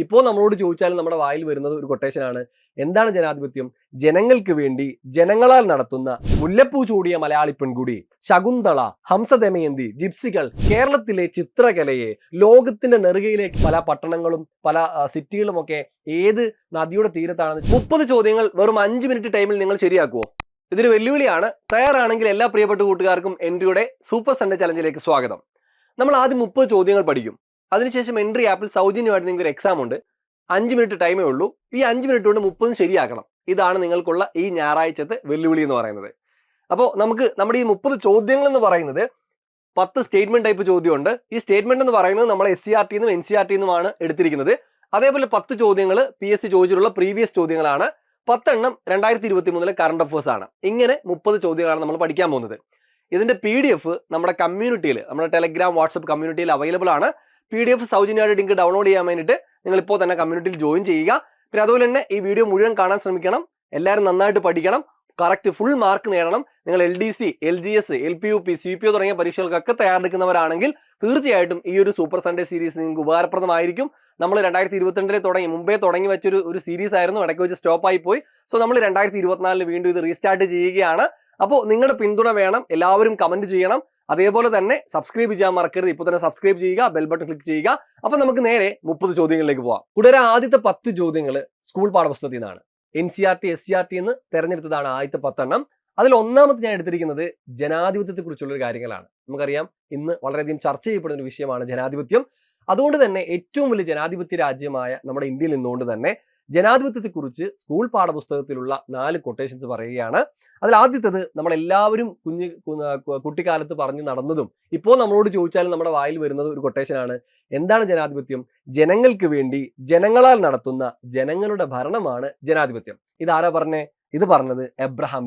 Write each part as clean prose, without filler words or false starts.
ഇപ്പോൾ നമ്മളോട് ചോദിച്ചാലും നമ്മുടെ വായിൽ വരുന്നത് ഒരു കൊട്ടേഷനാണ്. എന്താണ് ജനാധിപത്യം? ജനങ്ങൾക്ക് വേണ്ടി ജനങ്ങളാൽ നടത്തുന്ന മുല്ലപ്പൂ ചൂടിയ മലയാളി പെൺകുടി, ശകുന്തള, ഹംസദമയന്തി, ജിപ്സികൾ, കേരളത്തിലെ ചിത്രകലയെ ലോകത്തിന്റെ നെറുകയിലേക്ക് പല പട്ടണങ്ങളും പല സിറ്റികളുമൊക്കെ ഏത് നദിയുടെ തീരത്താണ്? 30 ചോദ്യങ്ങൾ വെറും 5 മിനിറ്റ് ടൈമിൽ നിങ്ങൾ ശരിയാക്കുമോ? ഇതൊരു വെല്ലുവിളിയാണ്. തയ്യാറാണെങ്കിൽ എല്ലാ പ്രിയപ്പെട്ട കൂട്ടുകാർക്കും എൻട്രിയുടെ സൂപ്പർ സൺഡേ ചലഞ്ചിലേക്ക് സ്വാഗതം. നമ്മൾ ആദ്യം 30 ചോദ്യങ്ങൾ പഠിക്കും. അതിനുശേഷം എൻട്രി ആപ്പിൽ സൗജന്യമായിട്ട് നിങ്ങൾക്ക് ഒരു എക്സാം ഉണ്ട്. 5 മിനിറ്റ് ടൈമേ ഉള്ളൂ. ഈ 5 മിനിറ്റ് കൊണ്ട് 30 ശരിയാക്കണം. ഇതാണ് നിങ്ങൾക്കുള്ള ഈ ഞായറാഴ്ചത്തെ വെല്ലുവിളി എന്ന് പറയുന്നത്. അപ്പോൾ നമ്മുടെ ഈ 30 ചോദ്യങ്ങൾ എന്ന് പറയുന്നത് 10 സ്റ്റേറ്റ്മെന്റ് ടൈപ്പ് ചോദ്യമുണ്ട്. ഈ സ്റ്റേറ്റ്മെന്റ് എന്ന് പറയുന്നത് നമ്മൾ SCRT നിന്നും NCRT നിന്നുമാണ് എടുത്തിരിക്കുന്നത്. അതേപോലെ 10 ചോദ്യങ്ങൾ PSC ചോദിച്ചിട്ടുള്ള പ്രീവിയസ് ചോദ്യങ്ങളാണ്. 10 എണ്ണം 2023 കറണ്ട് അഫേഴ്സ് ആണ്. ഇങ്ങനെ 30 ചോദ്യങ്ങളാണ് നമ്മൾ പഠിക്കാൻ പോകുന്നത്. ഇതിന്റെ PDF നമ്മുടെ കമ്മ്യൂണിറ്റിയിൽ, നമ്മുടെ ടെലഗ്രാം വാട്സ്ആപ്പ് കമ്മ്യൂണിറ്റിയിൽ അവൈലബിൾ ആണ്. PDF സൗജന്യമായിട്ട് ലിങ്ക് ഡൗൺലോഡ് ചെയ്യാൻ വേണ്ടിയിട്ട് നിങ്ങൾ ഇപ്പോൾ തന്നെ കമ്മ്യൂണിറ്റിയിൽ ജോയിൻ ചെയ്യുക. പിന്നെ അതുപോലെ തന്നെ ഈ വീഡിയോ മുഴുവൻ കാണാൻ ശ്രമിക്കണം. എല്ലാവരും നന്നായിട്ട് പഠിക്കണം. കറക്റ്റ് ഫുൾ മാർക്ക് നേടണം. നിങ്ങൾ LDC, LGS, LPUP, CPO തുടങ്ങിയ പരീക്ഷകൾക്കൊക്കെ തയ്യാറെടുക്കുന്നവരാണെങ്കിൽ തീർച്ചയായിട്ടും ഈ ഒരു സൂപ്പർ സൺഡേ സീരീസ് നിങ്ങൾക്ക് ഉപകാരപ്രദമായിരിക്കും. നമ്മൾ 2022 മുമ്പേ തുടങ്ങി വെച്ചൊരു സീരീസ് ആയിരുന്നു. ഇടയ്ക്ക് വെച്ച് സ്റ്റോപ്പായി പോയി. സോ നമ്മൾ 2024 വീണ്ടും ഇത് റീസ്റ്റാർട്ട് ചെയ്യുകയാണ്. അപ്പോൾ നിങ്ങളുടെ പിന്തുണ വേണം. എല്ലാവരും കമന്റ് ചെയ്യണം. അതേപോലെ തന്നെ സബ്സ്ക്രൈബ് ചെയ്യാൻ മറക്കരുത്. ഇപ്പോൾ തന്നെ സബ്സ്ക്രൈബ് ചെയ്യുക, ബെൽ ബട്ടൺ ക്ലിക്ക് ചെയ്യുക. അപ്പൊ നമുക്ക് നേരെ 30 ചോദ്യങ്ങളിലേക്ക് പോവാം. കൂടെ ആദ്യത്തെ 10 ചോദ്യങ്ങൾ സ്കൂൾ പാഠപുസ്തകത്തിൽ നിന്നാണ്. NCRT, SCRT എന്ന് തെരഞ്ഞെടുത്തതാണ് ആദ്യത്തെ 10 എണ്ണം. അതിൽ ഒന്നാമത്തെ ഞാൻ എടുത്തിരിക്കുന്നത് ജനാധിപത്യത്തെ കുറിച്ചുള്ള കാര്യങ്ങളാണ്. നമുക്കറിയാം ഇന്ന് വളരെയധികം ചർച്ച ചെയ്യപ്പെടുന്ന ഒരു വിഷയമാണ് ജനാധിപത്യം. അതുകൊണ്ട് തന്നെ ഏറ്റവും വലിയ ജനാധിപത്യ രാജ്യമായ നമ്മുടെ ഇന്ത്യയിൽ നിന്നുകൊണ്ട് തന്നെ ജനാധിപത്യത്തെക്കുറിച്ച് സ്കൂൾ പാഠപുസ്തകത്തിലുള്ള 4 കൊട്ടേഷൻസ് പറയുകയാണ്. അതിൽ ആദ്യത്തേത് നമ്മളെല്ലാവരും കുട്ടിക്കാലത്ത് പറഞ്ഞു നടന്നതും ഇപ്പോൾ നമ്മളോട് ചോദിച്ചാലും നമ്മുടെ വായിൽ വരുന്നത് ഒരു കൊട്ടേഷനാണ്. എന്താണ് ജനാധിപത്യം? ജനങ്ങൾക്ക് വേണ്ടി ജനങ്ങളാൽ നടത്തുന്ന ജനങ്ങളുടെ ഭരണമാണ് ജനാധിപത്യം. ഇതാരാ പറഞ്ഞേ? ഇത് പറഞ്ഞത് എബ്രഹാം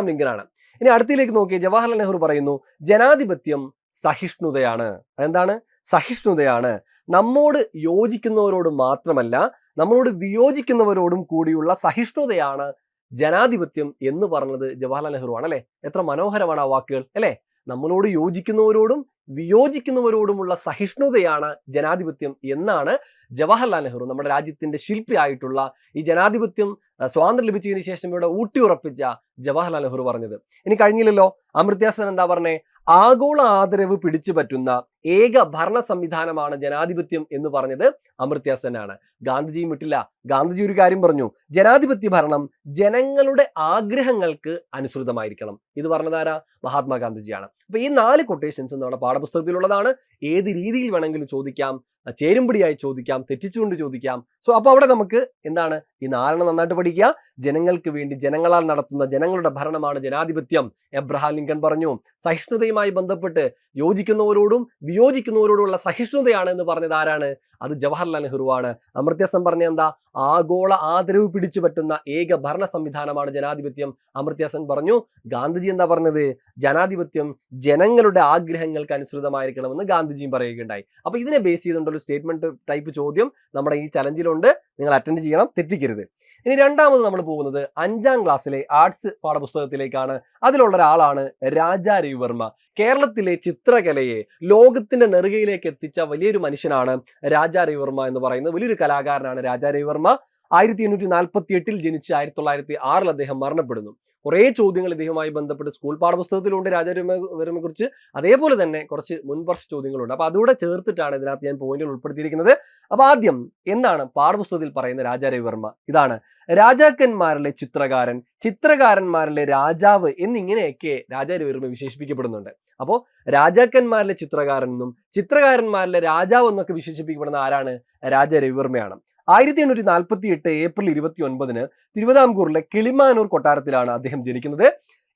ലിങ്കൺ ആണ്. ഇനി അടുത്തിലേക്ക് നോക്കിയ ജവഹർലാൽ നെഹ്റു പറയുന്നു ജനാധിപത്യം സഹിഷ്ണുതയാണ്. അതെന്താണ്? സഹിഷ്ണുതയാണ്. നമ്മോട് യോജിക്കുന്നവരോട് മാത്രമല്ല നമ്മളോട് വിയോജിക്കുന്നവരോടും കൂടിയുള്ള സഹിഷ്ണുതയാണ് ജനാധിപത്യം എന്ന് പറഞ്ഞത് ജവഹർലാൽ നെഹ്റു ആണ്. അല്ലെ? എത്ര മനോഹരമാണ് ആ വാക്കുകൾ അല്ലെ? നമ്മളോട് യോജിക്കുന്നവരോടും വിയോജിക്കുന്നവരോടുമുള്ള സഹിഷ്ണുതയാണ് ജനാധിപത്യം എന്നാണ് ജവഹർലാൽ നെഹ്റു, നമ്മുടെ രാജ്യത്തിന്റെ ശില്പിയായിട്ടുള്ള ഈ ജനാധിപത്യം സ്വാതന്ത്ര്യം ലഭിച്ചതിന് ശേഷം ഇവിടെ ഊട്ടിയുറപ്പിച്ച ജവഹർലാൽ നെഹ്റു പറഞ്ഞത്. ഇനി കഴിഞ്ഞില്ലല്ലോ. അമർത്യ സെൻ എന്താ പറഞ്ഞേ? ആഗോള ആദരവ് പിടിച്ചു പറ്റുന്ന ഏക ഭരണ സംവിധാനമാണ് ജനാധിപത്യം എന്ന് പറഞ്ഞത് അമർത്യ സെൻ ആണ്. ഗാന്ധിജിയും വിട്ടില്ല. ഗാന്ധിജി ഒരു കാര്യം പറഞ്ഞു, ജനാധിപത്യ ഭരണം ജനങ്ങളുടെ ആഗ്രഹങ്ങൾക്ക് അനുസൃതമായിരിക്കണം. ഇത് പറഞ്ഞതാരാ? മഹാത്മാഗാന്ധിജിയാണ്. അപ്പൊ ഈ 4 കൊട്ടേഷൻസ് നമ്മുടെ പാഠപുസ്തകത്തിലുള്ളതാണ്. ഏത് രീതിയിൽ വേണമെങ്കിലും ചോദിക്കാം, ചേരുംപടിയായി ചോദിക്കാം, തെറ്റിച്ചുകൊണ്ട് ചോദിക്കാം. സോ അപ്പൊ അവിടെ നമുക്ക് എന്താണ് ഈ 4 നന്നായിട്ട് പഠിക്കുക. ജനങ്ങൾക്ക് വേണ്ടി ജനങ്ങളാൽ നടത്തുന്ന ജനങ്ങളുടെ ഭരണമാണ് ജനാധിപത്യം, എബ്രഹാം ലിങ്കൺ പറഞ്ഞു. സഹിഷ്ണുതയുമായി ബന്ധപ്പെട്ട് യോജിക്കുന്നവരോടും വിയോജിക്കുന്നവരോടുമുള്ള സഹിഷ്ണുതയാണ് എന്ന് പറഞ്ഞത് ആരാണ്? അത് ജവഹർലാൽ നെഹ്റു ആണ്. അമർത്യ സെൻ പറഞ്ഞ എന്താ? ആഗോള ആദരവ് പിടിച്ചു പറ്റുന്ന ഏക ഭരണ സംവിധാനമാണ് ജനാധിപത്യം. അമർത്യ സെൻ പറഞ്ഞു. ഗാന്ധിജി എന്താ പറഞ്ഞത്? ജനാധിപത്യം ജനങ്ങളുടെ ആഗ്രഹങ്ങൾക്ക് അനുസൃതമായിരിക്കണമെന്ന് ഗാന്ധിജിയും പറയുകയുണ്ടായി. അപ്പൊ ഇതിനെ ബേസ് ചെയ്തുകൊണ്ടൊരു സ്റ്റേറ്റ്മെന്റ് ടൈപ്പ് ചോദ്യം നമ്മുടെ ഈ ചലഞ്ചിലുണ്ട്. നിങ്ങൾ അറ്റൻഡ് ചെയ്യണം, തെറ്റിക്കരുത്. ഇനി രണ്ടാമത് നമ്മൾ പോകുന്നത് 5ാം ക്ലാസ്സിലെ ആർട്സ് പാഠപുസ്തകത്തിലേക്കാണ്. അതിലുള്ള ഒരാളാണ് രാജാ രവിവർമ്മ. കേരളത്തിലെ ചിത്രകലയെ ലോകത്തിന്റെ നെറുകയിലേക്ക് എത്തിച്ച വലിയൊരു മനുഷ്യനാണ് രാജാ രവിവർമ്മ എന്ന് പറയുന്നത്. വലിയൊരു കലാകാരനാണ് രാജാ രവിവർമ്മ. 1848 ജനിച്ച് 1906 അദ്ദേഹം മരണപ്പെടുന്നു. കുറേ ചോദ്യങ്ങൾ ഇദ്ദേഹവുമായി ബന്ധപ്പെട്ട് സ്കൂൾ പാഠപുസ്തകത്തിലുണ്ട് രാജാ രവിവർമ്മയെ കുറിച്ച്. അതേപോലെ തന്നെ കുറച്ച് മുൻവർഷ ചോദ്യങ്ങളുണ്ട്. അപ്പൊ അതുകൂടെ ചേർത്തിട്ടാണ് ഇതിനകത്ത് ഞാൻ പോയിന്റുകൾ ഉൾപ്പെടുത്തിയിരിക്കുന്നത്. അപ്പൊ ആദ്യം എന്താണ് പാഠപുസ്തകത്തിൽ പറയുന്ന രാജാ രവിവർമ്മ? ഇതാണ് രാജാക്കന്മാരിലെ ചിത്രകാരൻ, ചിത്രകാരന്മാരിലെ രാജാവ് എന്നിങ്ങനെയൊക്കെ രാജാ രവിവർമ്മ വിശേഷിപ്പിക്കപ്പെടുന്നുണ്ട്. അപ്പോൾ രാജാക്കന്മാരിലെ ചിത്രകാരൻ എന്നും ചിത്രകാരന്മാരിലെ രാജാവ് എന്നൊക്കെ വിശേഷിപ്പിക്കപ്പെടുന്ന ആരാണ്? രാജാ രവിവർമ്മയാണ്. 1848 ഏപ്രിൽ 29 തിരുവിതാംകൂറിലെ കിളിമാനൂർ കൊട്ടാരത്തിലാണ് അദ്ദേഹം ജനിക്കുന്നത്.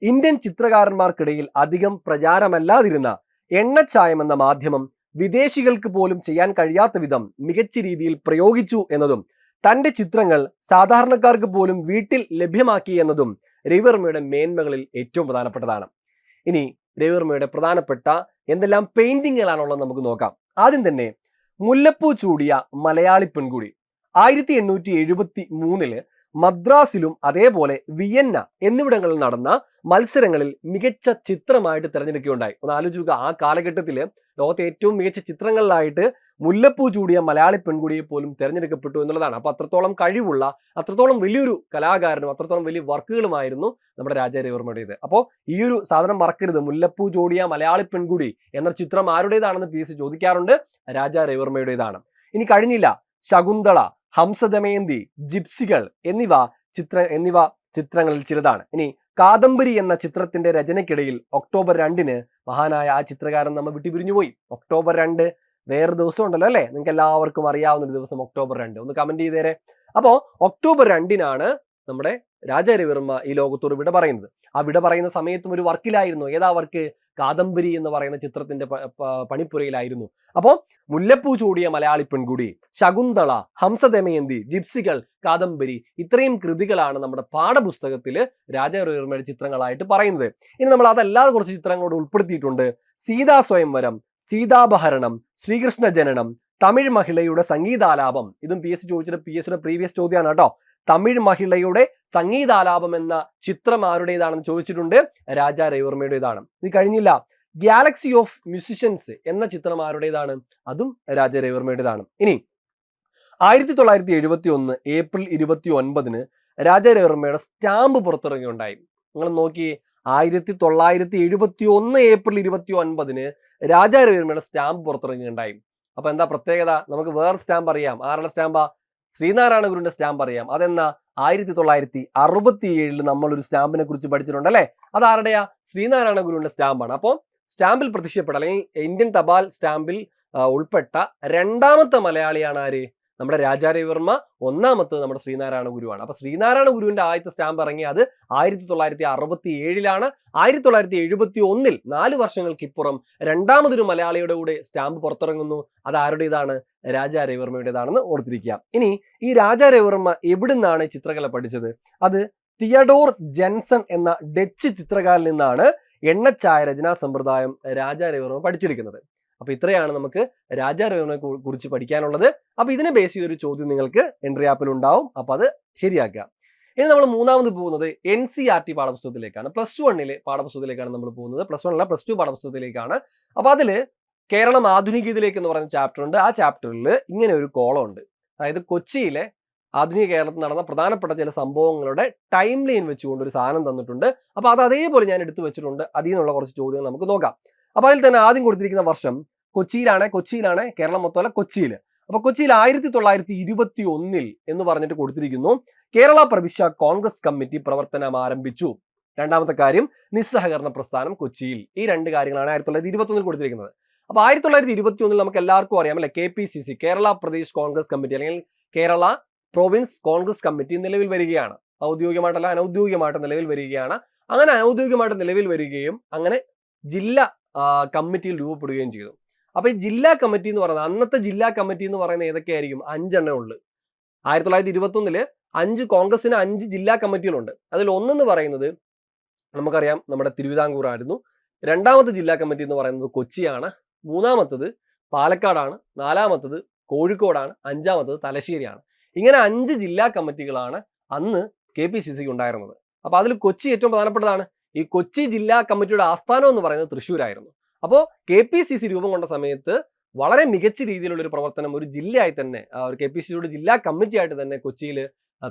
ഇന്ത്യൻ ചിത്രകാരന്മാർക്കിടയിൽ അധികം പ്രചാരമല്ലാതിരുന്ന എണ്ണച്ചായം എന്ന മാധ്യമം വിദേശികൾക്ക് പോലും ചെയ്യാൻ കഴിയാത്ത വിധം മികച്ച രീതിയിൽ പ്രയോഗിച്ചു എന്നതും തന്റെ ചിത്രങ്ങൾ സാധാരണക്കാർക്ക് പോലും വീട്ടിൽ ലഭ്യമാക്കി എന്നതും രവിവർമ്മയുടെ മേന്മകളിൽ ഏറ്റവും പ്രധാനപ്പെട്ടതാണ്. ഇനി രവിവർമ്മയുടെ പ്രധാനപ്പെട്ട എന്തെല്ലാം പെയിന്റിങ്ങുകളാണുള്ളത് നമുക്ക് നോക്കാം. ആദ്യം തന്നെ മുല്ലപ്പൂ ചൂടിയ മലയാളി പെൺകുടി. 1873 മദ്രാസിലും അതേപോലെ വിയന്ന എന്നിവിടങ്ങളിൽ നടന്ന മത്സരങ്ങളിൽ മികച്ച ചിത്രമായിട്ട് തിരഞ്ഞെടുക്കുകയുണ്ടായി. ഒന്ന് ആലോചിക്കുക, ആ കാലഘട്ടത്തിൽ ലോകത്തെ ഏറ്റവും മികച്ച ചിത്രങ്ങളിലായിട്ട് മുല്ലപ്പൂ ചൂടിയ മലയാളി പെൺകുടിയെ പോലും തിരഞ്ഞെടുക്കപ്പെട്ടു എന്നുള്ളതാണ്. അപ്പോൾ അത്രത്തോളം കഴിവുള്ള, അത്രത്തോളം വലിയൊരു കലാകാരനും അത്രത്തോളം വലിയ വർക്കുകളുമായിരുന്നു നമ്മുടെ രാജാ രവിവർമ്മയുടേത്. അപ്പോൾ ഈ ഒരു സാധനം മറക്കരുത്. മുല്ലപ്പൂ ചൂടിയ മലയാളി പെൺകുടി എന്ന ചിത്രം ആരുടേതാണെന്ന് PSC ചോദിക്കാറുണ്ട്. രാജാ രവിവർമ്മയുടേതാണ്. ഇനി കഴിഞ്ഞില്ല, ശകുന്തള, ഹംസദമയന്തി, ജിപ്സികൾ എന്നിവ ചിത്രങ്ങളിൽ ചിലതാണ്. ഇനി കാദംബരി എന്ന ചിത്രത്തിന്റെ രചനയ്ക്കിടയിൽ ഒക്ടോബർ 2 മഹാനായ ആ ചിത്രകാരൻ നമ്മൾ വിട്ടുപിരിഞ്ഞുപോയി. ഒക്ടോബർ 2 വേറൊരു ദിവസം ഉണ്ടല്ലോ അല്ലേ? നിങ്ങൾക്ക് എല്ലാവർക്കും അറിയാവുന്ന ഒരു ദിവസം ഒക്ടോബർ 2. ഒന്ന് കമന്റ് ചെയ്തേരെ. അപ്പോൾ ഒക്ടോബർ 2 നമ്മുടെ രാജാ രവിവർമ്മ ഈ ലോകത്തോട് വിട പറയുന്നത്. ആ വിട പറയുന്ന സമയത്തും ഒരു വർക്കിലായിരുന്നു. ഏതാ വർക്ക്? കാദംബരി എന്ന് പറയുന്ന ചിത്രത്തിന്റെ പണിപ്പുരയിലായിരുന്നു. അപ്പോൾ മുല്ലപ്പൂ ചൂടിയ മലയാളി പെൺകുടി, ശകുന്തള, ഹംസദമയന്തി, ജിപ്സികൾ, കാദംബരി, ഇത്രയും കൃതികളാണ് നമ്മുടെ പാഠപുസ്തകത്തിൽ രാജാ രവിവർമ്മയുടെ ചിത്രങ്ങളായിട്ട് പറയുന്നത്. ഇനി നമ്മൾ അതല്ലാതെ കുറച്ച് ചിത്രങ്ങളോട് ഉൾപ്പെടുത്തിയിട്ടുണ്ട്. സീതാ സ്വയംവരം, സീതാപഹരണം, ശ്രീകൃഷ്ണ ജനനം, തമിഴ് മഹിളയുടെ സംഗീതാലാപം. ഇതും PSC ചോദിച്ചിട്ട് PSCയുടെ പ്രീവിയസ് ചോദ്യമാണ് കേട്ടോ. തമിഴ് മഹിളയുടെ സംഗീതാലാപം എന്ന ചിത്രം ആരുടേതാണെന്ന് ചോദിച്ചിട്ടുണ്ട്. രാജാ രവിവർമ്മയുടേതാണ്. ഇത് കഴിഞ്ഞില്ല, ഗാലക്സി ഓഫ് മ്യൂസിഷ്യൻസ് എന്ന ചിത്രം ആരുടേതാണ്? അതും രാജാ രവിവർമ്മയുടേതാണ്. ഇനി 1971 ഏപ്രിൽ 29 രാജാ രവിവർമ്മയുടെ സ്റ്റാമ്പ് പുറത്തിറങ്ങുകയുണ്ടായി. നിങ്ങൾ നോക്കി, 1971 ഏപ്രിൽ 29 രാജാ രവിവർമ്മയുടെ സ്റ്റാമ്പ് പുറത്തിറങ്ങുകയുണ്ടായി. അപ്പൊ എന്താ പ്രത്യേകത? നമുക്ക് വേറെ സ്റ്റാമ്പ് അറിയാം. ആരുടെ സ്റ്റാമ്പാ? ശ്രീനാരായണ ഗുരുവിന്റെ സ്റ്റാമ്പ് അറിയാം. അതെന്നാ 1967 നമ്മളൊരു സ്റ്റാമ്പിനെ കുറിച്ച് പഠിച്ചിട്ടുണ്ട് അല്ലെ? അത് ആരുടെയാ? ശ്രീനാരായണ ഗുരുവിന്റെ സ്റ്റാമ്പാണ്. അപ്പോൾ സ്റ്റാമ്പിൽ പ്രത്യക്ഷപ്പെട്ട അല്ലെങ്കിൽ ഇന്ത്യൻ തപാൽ സ്റ്റാമ്പിൽ ഉൾപ്പെട്ട രണ്ടാമത്തെ മലയാളിയാണ് ആര്? നമ്മുടെ രാജാ രവിവർമ്മ. ഒന്നാമത്തെ നമ്മുടെ ശ്രീനാരായണ ഗുരുവാണ്. അപ്പൊ ശ്രീനാരായണ ഗുരുവിന്റെ ആദ്യത്തെ സ്റ്റാമ്പ് ഇറങ്ങിയത് 1967 1971 4 വർഷങ്ങൾക്കിപ്പുറം രണ്ടാമതൊരു മലയാളിയുടെ കൂടെ സ്റ്റാമ്പ് പുറത്തിറങ്ങുന്നു. അത് ആരുടേതാണ്? രാജാ രവിവർമ്മയുടേതാണെന്ന് ഓർത്തിരിക്കുക. ഇനി ഈ രാജാ രവിവർമ്മ എവിടുന്നാണ് ചിത്രകല പഠിച്ചത്? അത് തിയഡോർ ജെൻസൺ എന്ന ഡച്ച് ചിത്രകാരനിൽ നിന്നാണ് എണ്ണച്ചായ രചനാ സമ്പ്രദായം രാജാ രവിവർമ്മ പഠിച്ചെടുക്കുന്നത്. അപ്പൊ ഇത്രയാണ് നമുക്ക് രാജാ രവിവർമ്മയെ കുറിച്ച് പഠിക്കാനുള്ളത്. അപ്പൊ ഇതിനെ ബേസ് ചെയ്തൊരു ചോദ്യം നിങ്ങൾക്ക് എൻട്രി ആപ്പിൽ ഉണ്ടാവും. അപ്പൊ അത് ശരിയാക്കുക. ഇനി നമ്മൾ മൂന്നാമത് പോകുന്നത് NCERT പാഠപുസ്തകത്തിലേക്കാണ്. +1 പാഠപുസ്തകത്തിലേക്കാണ് നമ്മൾ പോകുന്നത്. +1 +2 പാഠപുസ്തകത്തിലേക്കാണ്. അപ്പൊ അതില് കേരളം ആധുനികതയിലേക്ക് എന്ന് പറയുന്ന ചാപ്റ്റർ ഉണ്ട്. ആ ചാപ്റ്ററിൽ ഇങ്ങനെ ഒരു കോളം ഉണ്ട്. അതായത് കൊച്ചിയിലെ ആധുനിക കേരളത്തിൽ നടന്ന പ്രധാനപ്പെട്ട ചില സംഭവങ്ങളുടെ ടൈം ലൈൻ വെച്ചുകൊണ്ട് ഒരു സാധനം തന്നിട്ടുണ്ട്. അപ്പൊ അത് അതേപോലെ ഞാൻ എടുത്തു വെച്ചിട്ടുണ്ട്. അതിൽ നിന്നുള്ള കുറച്ച് ചോദ്യങ്ങൾ നമുക്ക് നോക്കാം. അപ്പൊ അതിൽ തന്നെ ആദ്യം കൊടുത്തിരിക്കുന്ന വർഷം കൊച്ചിയിലാണ് കേരളം മൊത്തമല്ല, കൊച്ചിയിൽ. അപ്പൊ കൊച്ചിയിൽ 1921 എന്ന് പറഞ്ഞിട്ട് കൊടുത്തിരിക്കുന്നു. കേരള പ്രവിശ്യ കോൺഗ്രസ് കമ്മിറ്റി പ്രവർത്തനം ആരംഭിച്ചു. രണ്ടാമത്തെ കാര്യം, നിസ്സഹകരണ പ്രസ്ഥാനം കൊച്ചിയിൽ. ഈ രണ്ട് കാര്യങ്ങളാണ് 1921 കൊടുത്തിരിക്കുന്നത്. അപ്പൊ 1921 നമുക്ക് എല്ലാവർക്കും അറിയാം അല്ലെ, KPCC കേരള പ്രദേശ് കോൺഗ്രസ് കമ്മിറ്റി അല്ലെങ്കിൽ കേരള പ്രൊവിൻസ് കോൺഗ്രസ് കമ്മിറ്റി നിലവിൽ വരികയാണ്. ഔദ്യോഗികമായിട്ടല്ല, അനൗദ്യോഗികമായിട്ട് നിലവിൽ വരികയാണ്. അങ്ങനെ അനൗദ്യോഗികമായിട്ട് നിലവിൽ വരികയും അങ്ങനെ ജില്ലാ കമ്മിറ്റിയിൽ രൂപപ്പെടുകയും ചെയ്തു. അപ്പൊ ഈ ജില്ലാ കമ്മിറ്റി എന്ന് പറയുന്നത്, അന്നത്തെ ജില്ലാ കമ്മിറ്റി എന്ന് പറയുന്നത് ഏതൊക്കെയായിരിക്കും? 5 എണ്ണേ ഉള്ളു. 1921 5 കോൺഗ്രസിന് 5 ജില്ലാ കമ്മിറ്റികളുണ്ട്. അതിൽ ഒന്നെന്ന് പറയുന്നത് നമുക്കറിയാം നമ്മുടെ തിരുവിതാംകൂർ ആയിരുന്നു. രണ്ടാമത്തെ ജില്ലാ കമ്മിറ്റി എന്ന് പറയുന്നത് കൊച്ചിയാണ്. മൂന്നാമത്തത് പാലക്കാടാണ്. നാലാമത്തത് കോഴിക്കോടാണ്. അഞ്ചാമത്തത് തലശ്ശേരിയാണ്. ഇങ്ങനെ 5 ജില്ലാ കമ്മിറ്റികളാണ് അന്ന് KPCCക്ക് ഉണ്ടായിരുന്നത്. അപ്പൊ അതിൽ കൊച്ചി ഏറ്റവും പ്രധാനപ്പെട്ടതാണ്. ഈ കൊച്ചി ജില്ലാ കമ്മിറ്റിയുടെ ആസ്ഥാനം എന്ന് പറയുന്നത് തൃശ്ശൂരായിരുന്നു. അപ്പോൾ KPCC രൂപം കൊണ്ട സമയത്ത് വളരെ മികച്ച രീതിയിലുള്ള ഒരു പ്രവർത്തനം ഒരു ജില്ലയായി തന്നെ, ഒരു KPCCയുടെ ജില്ലാ കമ്മിറ്റി ആയിട്ട് തന്നെ കൊച്ചിയിൽ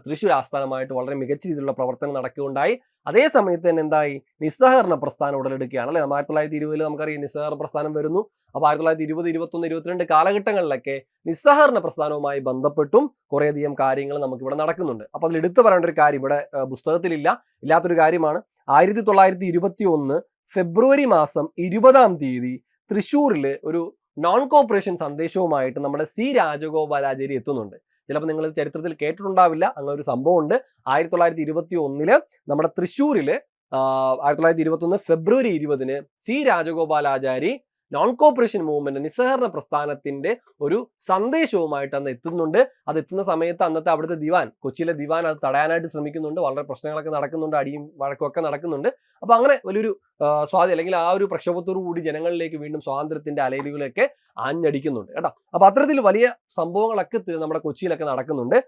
തൃശ്ശൂർ ആസ്ഥാനമായിട്ട് വളരെ മികച്ച രീതിയിലുള്ള പ്രവർത്തനം നടക്കുകയുണ്ടായി. അതേ സമയത്ത് തന്നെ എന്തായി? നിസ്സഹകരണ പ്രസ്ഥാനം ഉടലെടുക്കുകയാണ് അല്ലെ. 1920 നമുക്കറിയാം നിസ്സഹകരണ പ്രസ്ഥാനം വരുന്നു. അപ്പോൾ 1920, 21, 22 കാലഘട്ടങ്ങളിലൊക്കെ നിസ്സഹകരണ പ്രസ്ഥാനവുമായി ബന്ധപ്പെട്ടും കുറേയധികം കാര്യങ്ങൾ നമുക്കിവിടെ നടക്കുന്നുണ്ട്. അപ്പോൾ അതിൽ എടുത്തു പറയേണ്ട ഒരു കാര്യം ഇവിടെ പുസ്തകത്തിലില്ല, ഇല്ലാത്തൊരു കാര്യമാണ്. 1921 ഫെബ്രുവരി മാസം 20-ാം തീയതി തൃശ്ശൂരിൽ ഒരു നോൺ കോപ്പറേഷൻ സന്ദേശവുമായിട്ട് നമ്മുടെ C രാജഗോപാലാചാരി എത്തുന്നുണ്ട്. ചിലപ്പോൾ നിങ്ങൾ ചരിത്രത്തിൽ കേട്ടിട്ടുണ്ടാവില്ല, അങ്ങനെ ഒരു സംഭവം ഉണ്ട്. 1921 നമ്മുടെ തൃശ്ശൂരില് 1921 ഫെബ്രുവരി 20 C Rajagopalachari non corporation movement, നിസ്സഹകരണ പ്രസ്ഥാനത്തിന്റെ ഒരു സന്ദേശവുമായിട്ട് അന്ന് എത്തുന്നുണ്ട്. അത് എത്തുന്ന സമയത്ത് അന്നത്തെ അവിടുത്തെ ദിവാൻ, കൊച്ചിയിലെ ദിവാൻ അത് തടയാനായിട്ട് ശ്രമിക്കുന്നുണ്ട്. വളരെ പ്രശ്നങ്ങളൊക്കെ നടക്കുന്നുണ്ട്, അടിയും വഴക്കും ഒക്കെ നടക്കുന്നുണ്ട്. അപ്പൊ അങ്ങനെ വലിയൊരു സ്വാധീനം അല്ലെങ്കിൽ ആ ഒരു പ്രക്ഷോഭത്തോടു കൂടി ജനങ്ങളിലേക്ക് വീണ്ടും സ്വാതന്ത്ര്യത്തിന്റെ അലയിലുകളൊക്കെ ആഞ്ഞടിക്കുന്നുണ്ട് കേട്ടോ. അപ്പൊ അത്തരത്തിൽ വലിയ സംഭവങ്ങളൊക്കെ നമ്മുടെ കൊച്ചിയിലൊക്കെ നടക്കുന്നുണ്ട്.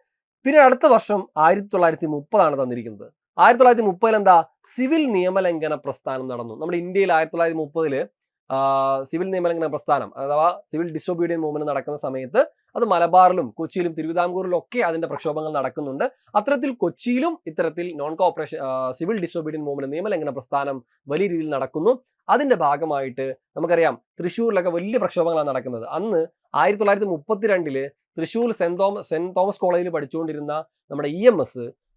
പിന്നെ അടുത്ത വർഷം 1930 തന്നിരിക്കുന്നത്. 1930 എന്താ, സിവിൽ നിയമലംഘന പ്രസ്ഥാനം നടന്നു. നമ്മുടെ ഇന്ത്യയിൽ 1930 സിവിൽ നിയമലംഘന പ്രസ്ഥാനം അഥവാ സിവിൽ ഡിസൊബീഡിയൻ മൂവ്മെന്റ് നടക്കുന്ന സമയത്ത് അത് മലബാറിലും കൊച്ചിയിലും തിരുവിതാംകൂറിലും ഒക്കെ അതിന്റെ പ്രക്ഷോഭങ്ങൾ നടക്കുന്നുണ്ട്. അത്തരത്തിൽ കൊച്ചിയിലും ഇത്തരത്തിൽ non cooperation civil disobedience movement നിയമലംഘന പ്രസ്ഥാനം വലിയ രീതിയിൽ നടക്കുന്നു. അതിന്റെ ഭാഗമായിട്ട് നമുക്കറിയാം തൃശ്ശൂരിലൊക്കെ വലിയ പ്രക്ഷോഭങ്ങളാണ് നടക്കുന്നത്. അന്ന് 1932 തൃശ്ശൂർ സെന്റ് തോമസ് കോളേജിൽ പഠിച്ചുകൊണ്ടിരുന്ന നമ്മുടെ EMS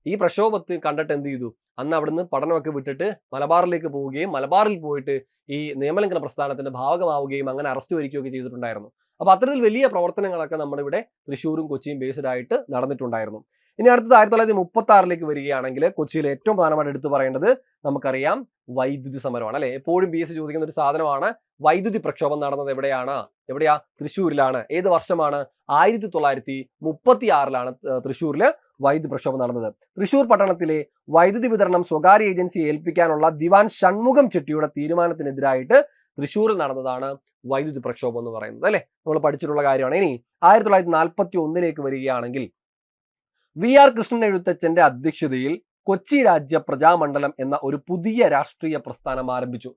ഈ പ്രക്ഷോഭത്തിൽ കണ്ടിട്ട് എന്ത് ചെയ്തു, അന്ന് അവിടുന്ന് പഠനമൊക്കെ വിട്ടിട്ട് മലബാറിലേക്ക് പോവുകയും മലബാറിൽ പോയിട്ട് ഈ നിയമലംഘന പ്രസ്ഥാനത്തിന്റെ ഭാഗമാവുകയും അങ്ങനെ അറസ്റ്റ് വരിക്കുകയൊക്കെ ചെയ്തിട്ടുണ്ടായിരുന്നു. അപ്പൊ അത്തരത്തിൽ വലിയ പ്രവർത്തനങ്ങളൊക്കെ നമ്മുടെ ഇവിടെ തൃശ്ശൂരും കൊച്ചിയും ബേസ്ഡ് ആയിട്ട് നടന്നിട്ടുണ്ടായിരുന്നു. ഇനി അടുത്തത് 1936 വരികയാണെങ്കിൽ കൊച്ചിയിൽ ഏറ്റവും പ്രധാനമായിട്ട് എടുത്തു പറയേണ്ടത് നമുക്കറിയാം വൈദ്യുതി സമരമാണ് അല്ലെ. എപ്പോഴും BSc ചോദിക്കുന്ന ഒരു സാധനമാണ്. വൈദ്യുതി പ്രക്ഷോഭം നടന്നത് എവിടെയാ? തൃശ്ശൂരിലാണ്. ഏത് വർഷമാണ്? 1936 തൃശ്ശൂരില് വൈദ്യുതി പ്രക്ഷോഭം നടന്നത്. തൃശ്ശൂർ പട്ടണത്തിലെ വൈദ്യുതി വിതരണം സ്വകാര്യ ഏജൻസിയെ ഏൽപ്പിക്കാനുള്ള ദിവാൻ ഷൺമുഖം ചെട്ടിയുടെ തീരുമാനത്തിനെതിരായിട്ട് തൃശ്ശൂരിൽ നടന്നതാണ് വൈദ്യുതി പ്രക്ഷോഭം എന്ന് പറയുന്നത് അല്ലെ. നമ്മൾ പഠിച്ചിട്ടുള്ള കാര്യമാണ്. ഇനി 1941 വരികയാണെങ്കിൽ VR കൃഷ്ണൻ എഴുത്തച്ഛന്റെ അധ്യക്ഷതയിൽ കൊച്ചി രാജ്യ പ്രജാമണ്ഡലം എന്ന ഒരു പുതിയ രാഷ്ട്രീയ പ്രസ്ഥാനം ആരംഭിച്ചു.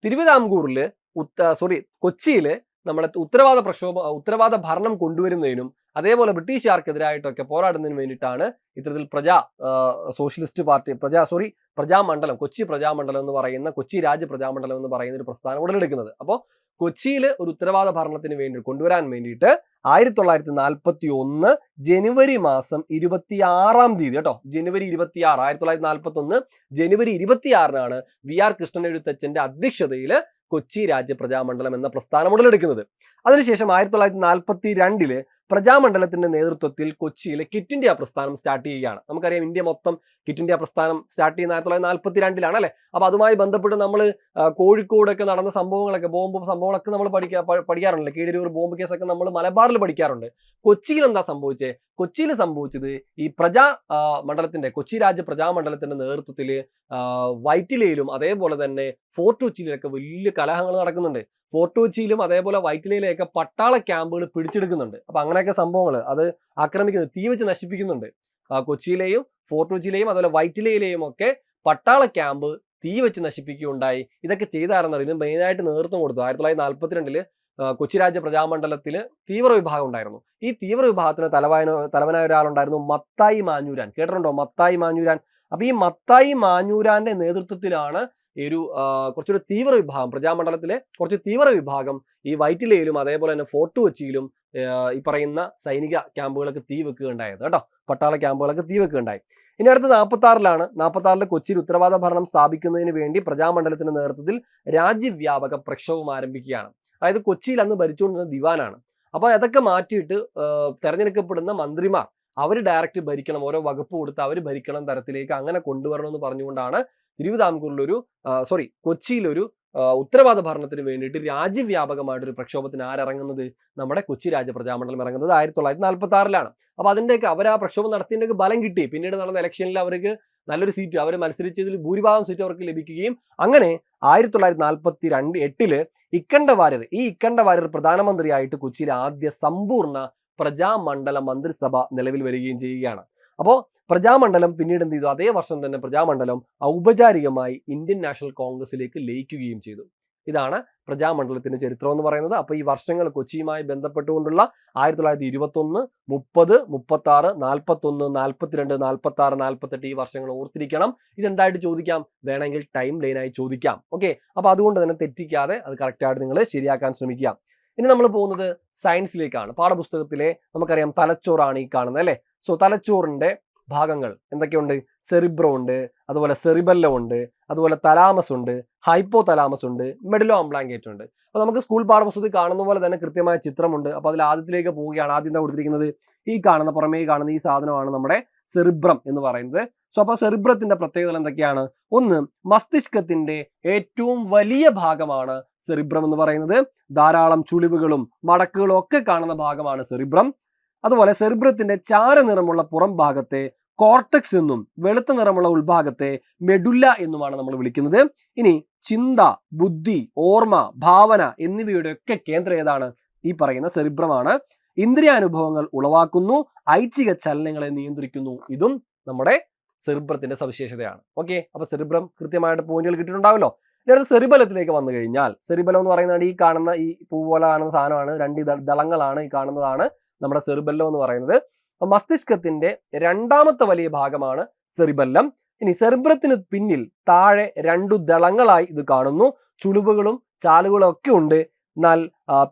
തിരുവിതാംകൂറില് കൊച്ചിയില് നമ്മുടെ ഉത്തരവാദ ഭരണം കൊണ്ടുവരുന്നതിനും അതേപോലെ ബ്രിട്ടീഷുകാർക്കെതിരായിട്ടൊക്കെ പോരാടുന്നതിന് വേണ്ടിയിട്ടാണ് ഇത്തരത്തിൽ പ്രജാമണ്ഡലം, കൊച്ചി പ്രജാമണ്ഡലം എന്ന് പറയുന്ന, കൊച്ചി രാജ്യ പ്രജാമണ്ഡലം എന്ന് പറയുന്ന ഒരു പ്രസ്ഥാനം ഉടലെടുക്കുന്നത്. അപ്പോൾ കൊച്ചിയിൽ ഒരു ഉത്തരവാദ ഭരണത്തിന് വേണ്ടി കൊണ്ടുവരാൻ വേണ്ടിയിട്ട് 1941 ജനുവരി മാസം 26 കേട്ടോ, ജനുവരി 26, 1941 ജനുവരി 26 VR കൃഷ്ണൻ എഴുത്തച്ഛന്റെ അധ്യക്ഷതയിൽ കൊച്ചി രാജ്യ പ്രജാമണ്ഡലം എന്ന പ്രസ്ഥാനം ഉടലെടുക്കുന്നത്. അതിനുശേഷം 1942 പ്രജാമണ്ഡലത്തിന്റെ നേതൃത്വത്തിൽ കൊച്ചിയിലെ ക്വിറ്റ് ഇന്ത്യ പ്രസ്ഥാനം സ്റ്റാർട്ട് ചെയ്യുകയാണ്. നമുക്കറിയാം ഇന്ത്യ മൊത്തം ക്വിറ്റ് ഇന്ത്യ പ്രസ്ഥാനം സ്റ്റാർട്ട് ചെയ്യുന്ന 1942 അല്ലെ. അപ്പൊ അതുമായി ബന്ധപ്പെട്ട് നമ്മൾ കോഴിക്കോടൊക്കെ നടന്ന സംഭവങ്ങളൊക്കെ, ബോംബ് സംഭവങ്ങളൊക്കെ നമ്മൾ പഠിക്കാറുണ്ടല്ലോ. കീഴരൂർ ബോംബ് കേസൊക്കെ നമ്മൾ മലബാറിൽ പഠിക്കാറുണ്ട്. കൊച്ചിയിൽ എന്താ സംഭവിച്ചത്? കൊച്ചിയിൽ സംഭവിച്ചത് ഈ കൊച്ചി രാജ്യ പ്രജാമണ്ഡലത്തിന്റെ നേതൃത്വത്തിൽ വൈറ്റിലയിലും അതേപോലെ തന്നെ ഫോർട്ട് കൊച്ചിയിലൊക്കെ വലിയ കലഹങ്ങൾ നടക്കുന്നുണ്ട്. ഫോർട്ട് കൊച്ചിയിലും അതേപോലെ വൈറ്റിലയിലൊക്കെ പട്ടാള ക്യാമ്പുകൾ പിടിച്ചെടുക്കുന്നുണ്ട്. അപ്പൊ അങ്ങനെയൊക്കെ സംഭവങ്ങൾ അത് ആക്രമിക്കുന്നത്, തീ വെച്ച് നശിപ്പിക്കുന്നുണ്ട്. കൊച്ചിയിലെയും ഫോർട്ട് കൊച്ചിയിലെയും അതുപോലെ വൈറ്റിലയിലെയും ഒക്കെ പട്ടാള ക്യാമ്പ് തീ വെച്ച് നശിപ്പിക്കുകയുണ്ടായി. ഇതൊക്കെ ചെയ്തായിരുന്നത് ഇതിന് മെയിനായിട്ട് നേതൃത്വം കൊടുത്തു. 1942 കൊച്ചി രാജ്യ പ്രജാമണ്ഡലത്തിൽ തീവ്ര വിഭാഗം ഉണ്ടായിരുന്നു. ഈ തീവ്ര വിഭാഗത്തിന് തലവനായ ഒരാളുണ്ടായിരുന്നു, മത്തായി മാഞ്ഞൂരാൻ. കേട്ടിട്ടുണ്ടോ മത്തായി മാഞ്ഞൂരാൻ? അപ്പൊ ഈ മത്തായി മാഞ്ഞൂരാന്റെ നേതൃത്വത്തിലാണ് ഈ ഒരു കുറച്ചൊരു തീവ്ര വിഭാഗം, പ്രജാമണ്ഡലത്തിലെ കുറച്ച് തീവ്ര വിഭാഗം ഈ വൈറ്റിലയിലും അതേപോലെ തന്നെ ഫോർട്ട് കൊച്ചിയിലും ഈ പറയുന്ന സൈനിക ക്യാമ്പുകളൊക്കെ തീ വെക്കുകയുണ്ടായത് കേട്ടോ, പട്ടാള ക്യാമ്പുകളൊക്കെ തീ വെക്കുകയുണ്ടായി. ഇനി അടുത്ത 1946 കൊച്ചിയിൽ ഉത്തരവാദ ഭരണം സ്ഥാപിക്കുന്നതിന് വേണ്ടി പ്രജാമണ്ഡലത്തിന്റെ നേതൃത്വത്തിൽ രാജ്യവ്യാപക പ്രക്ഷോഭം ആരംഭിക്കുകയാണ്. അതായത് കൊച്ചിയിൽ അന്ന് ഭരിച്ചുകൊണ്ടിരുന്ന ദിവാനാണ്. അപ്പോൾ അതൊക്കെ മാറ്റിയിട്ട് തെരഞ്ഞെടുക്കപ്പെടുന്ന മന്ത്രിമാർ അവർ ഡയറക്റ്റ് ഭരിക്കണം, ഓരോ വകുപ്പ് കൊടുത്ത് അവർ ഭരിക്കണം തരത്തിലേക്ക് അങ്ങനെ കൊണ്ടുവരണമെന്ന് പറഞ്ഞുകൊണ്ടാണ് കൊച്ചിയിലൊരു ഉത്തരവാദ ഭരണത്തിന് വേണ്ടിയിട്ട് രാജ്യവ്യാപകമായിട്ടൊരു പ്രക്ഷോഭത്തിന് ആരിറങ്ങുന്നത്? നമ്മുടെ കൊച്ചി രാജ്യ പ്രജാമണ്ഡലം ഇറങ്ങുന്നത് 1946. അപ്പൊ അതിൻ്റെയൊക്കെ അവർ ആ പ്രക്ഷോഭം നടത്തിയതിൻ്റെയൊക്കെ ബലം കിട്ടി. പിന്നീട് നടന്ന ഇലക്ഷനിൽ അവർക്ക് നല്ലൊരു സീറ്റ്, അവർ മത്സരിച്ചതിൽ ഭൂരിഭാഗം സീറ്റ് അവർക്ക് ലഭിക്കുകയും അങ്ങനെ 1948 ഇക്കണ്ട വാര്യർ പ്രധാനമന്ത്രിയായിട്ട് കൊച്ചിയിലെ ആദ്യ സമ്പൂർണ്ണ പ്രജാമണ്ഡല മന്ത്രിസഭ നിലവിൽ വരികയും ചെയ്യുകയാണ്. അപ്പോൾ പ്രജാമണ്ഡലം പിന്നീട് എന്ത് ചെയ്തു? അതേ വർഷം തന്നെ പ്രജാമണ്ഡലം ഔപചാരികമായി ഇന്ത്യൻ നാഷണൽ കോൺഗ്രസിലേക്ക് ലയിക്കുകയും ചെയ്തു. ഇതാണ് പ്രജാമണ്ഡലത്തിന്റെ ചരിത്രം എന്ന് പറയുന്നത്. അപ്പോൾ ഈ വർഷങ്ങൾ കൊച്ചിയുമായി ബന്ധപ്പെട്ടുകൊണ്ടുള്ള 1921, 30, 36, 41, 42, 46, 48 ഈ വർഷങ്ങൾ ഓർത്തിരിക്കണം. ഇതെന്തായിട്ട് ചോദിക്കാം? വേണമെങ്കിൽ ടൈം ലൈനായി ചോദിക്കാം. ഓക്കെ, അപ്പോൾ അതുകൊണ്ട് തന്നെ തെറ്റിക്കാതെ അത് കറക്റ്റായിട്ട് നിങ്ങൾ ശരിയാക്കാൻ ശ്രമിക്കുക. ഇനി നമ്മൾ പോകുന്നത് സയൻസിലേക്കാണ്. പാഠപുസ്തകത്തിലെ നമുക്കറിയാം തലച്ചോറാണ് ഈ കാണുന്നത് അല്ലേ. സോ തലച്ചോറിന്റെ ഭാഗങ്ങൾ എന്തൊക്കെയുണ്ട്? സെറിബ്രം ഉണ്ട്, അതുപോലെ സെറിബെല്ലം ഉണ്ട്, അതുപോലെ തലാമസ് ഉണ്ട്, ഹൈപ്പോ തലാമസ് ഉണ്ട്, മെഡുലോ അംബ്ലാങ്കേറ്റ് ഉണ്ട്. അപ്പോൾ നമുക്ക് സ്കൂൾ പാഠപുസ്തകത്തിൽ കാണുന്ന പോലെ തന്നെ കൃത്യമായ ചിത്രമുണ്ട്. അപ്പോൾ അതിൽ ആദ്യത്തിലേക്ക് പോവുകയാണ്. ആദ്യം എന്താ കൊടുത്തിരിക്കുന്നത്? പുറമേ കാണുന്ന ഈ സാധനമാണ് നമ്മുടെ സെറിബ്രം എന്ന് പറയുന്നത്. സോ അപ്പോൾ സെറിബ്രത്തിന്റെ പ്രത്യേകതകൾ എന്തൊക്കെയാണ്? ഒന്ന്, മസ്തിഷ്കത്തിന്റെ ഏറ്റവും വലിയ ഭാഗമാണ് സെറിബ്രം എന്ന് പറയുന്നത്. ധാരാളം ചുളിവുകളും മടക്കുകളും ഒക്കെ കാണുന്ന ഭാഗമാണ് സെറിബ്രം. അതുപോലെ സെറിബ്രത്തിന്റെ ചാരനിറമുള്ള പുറം ഭാഗത്തെ കോർട്ടക്സ് എന്നും വെളുത്ത നിറമുള്ള ഉൾഭാഗത്തെ മെഡുല്ല എന്നുമാണ് നമ്മൾ വിളിക്കുന്നത്. ഇനി ചിന്ത, ബുദ്ധി, ഓർമ്മ, ഭാവന എന്നിവയുടെ ഒക്കെ കേന്ദ്രം ഏതാണ്? ഈ പറയുന്ന സെറിബ്രമാണ്. ഇന്ദ്രിയാനുഭവങ്ങൾ ഉളവാക്കുന്നു, ഐച്ഛിക ചലനങ്ങളെ നിയന്ത്രിക്കുന്നു. ഇതും നമ്മുടെ സെറിബ്രത്തിന്റെ സവിശേഷതയാണ്. ഓക്കെ, അപ്പൊ സെറിബ്രം കൃത്യമായിട്ട് പോയിന്റുകൾ കിട്ടിയിട്ടുണ്ടാവല്ലോ. ഇനി അടുത്ത സെറിബലത്തിലേക്ക് വന്നു കഴിഞ്ഞാൽ, സെറിബലം എന്ന് പറയുന്നത് ഈ കാണുന്ന ഈ പൂ പോലെ കാണുന്ന സാധനമാണ്, രണ്ട് ദളങ്ങളാണ്, ഈ കാണുന്നതാണ് നമ്മുടെ സെറിബല്ലം എന്ന് പറയുന്നത്. മസ്തിഷ്കത്തിന്റെ രണ്ടാമത്തെ വലിയ ഭാഗമാണ് സെറിബല്ലം. ഇനി സെറിബ്രത്തിന് പിന്നിൽ താഴെ രണ്ടു ദളങ്ങളായി ഇത് കാണുന്നു. ചുളിവുകളും ചാലുകളും ഒക്കെ ഉണ്ട്. എന്നാൽ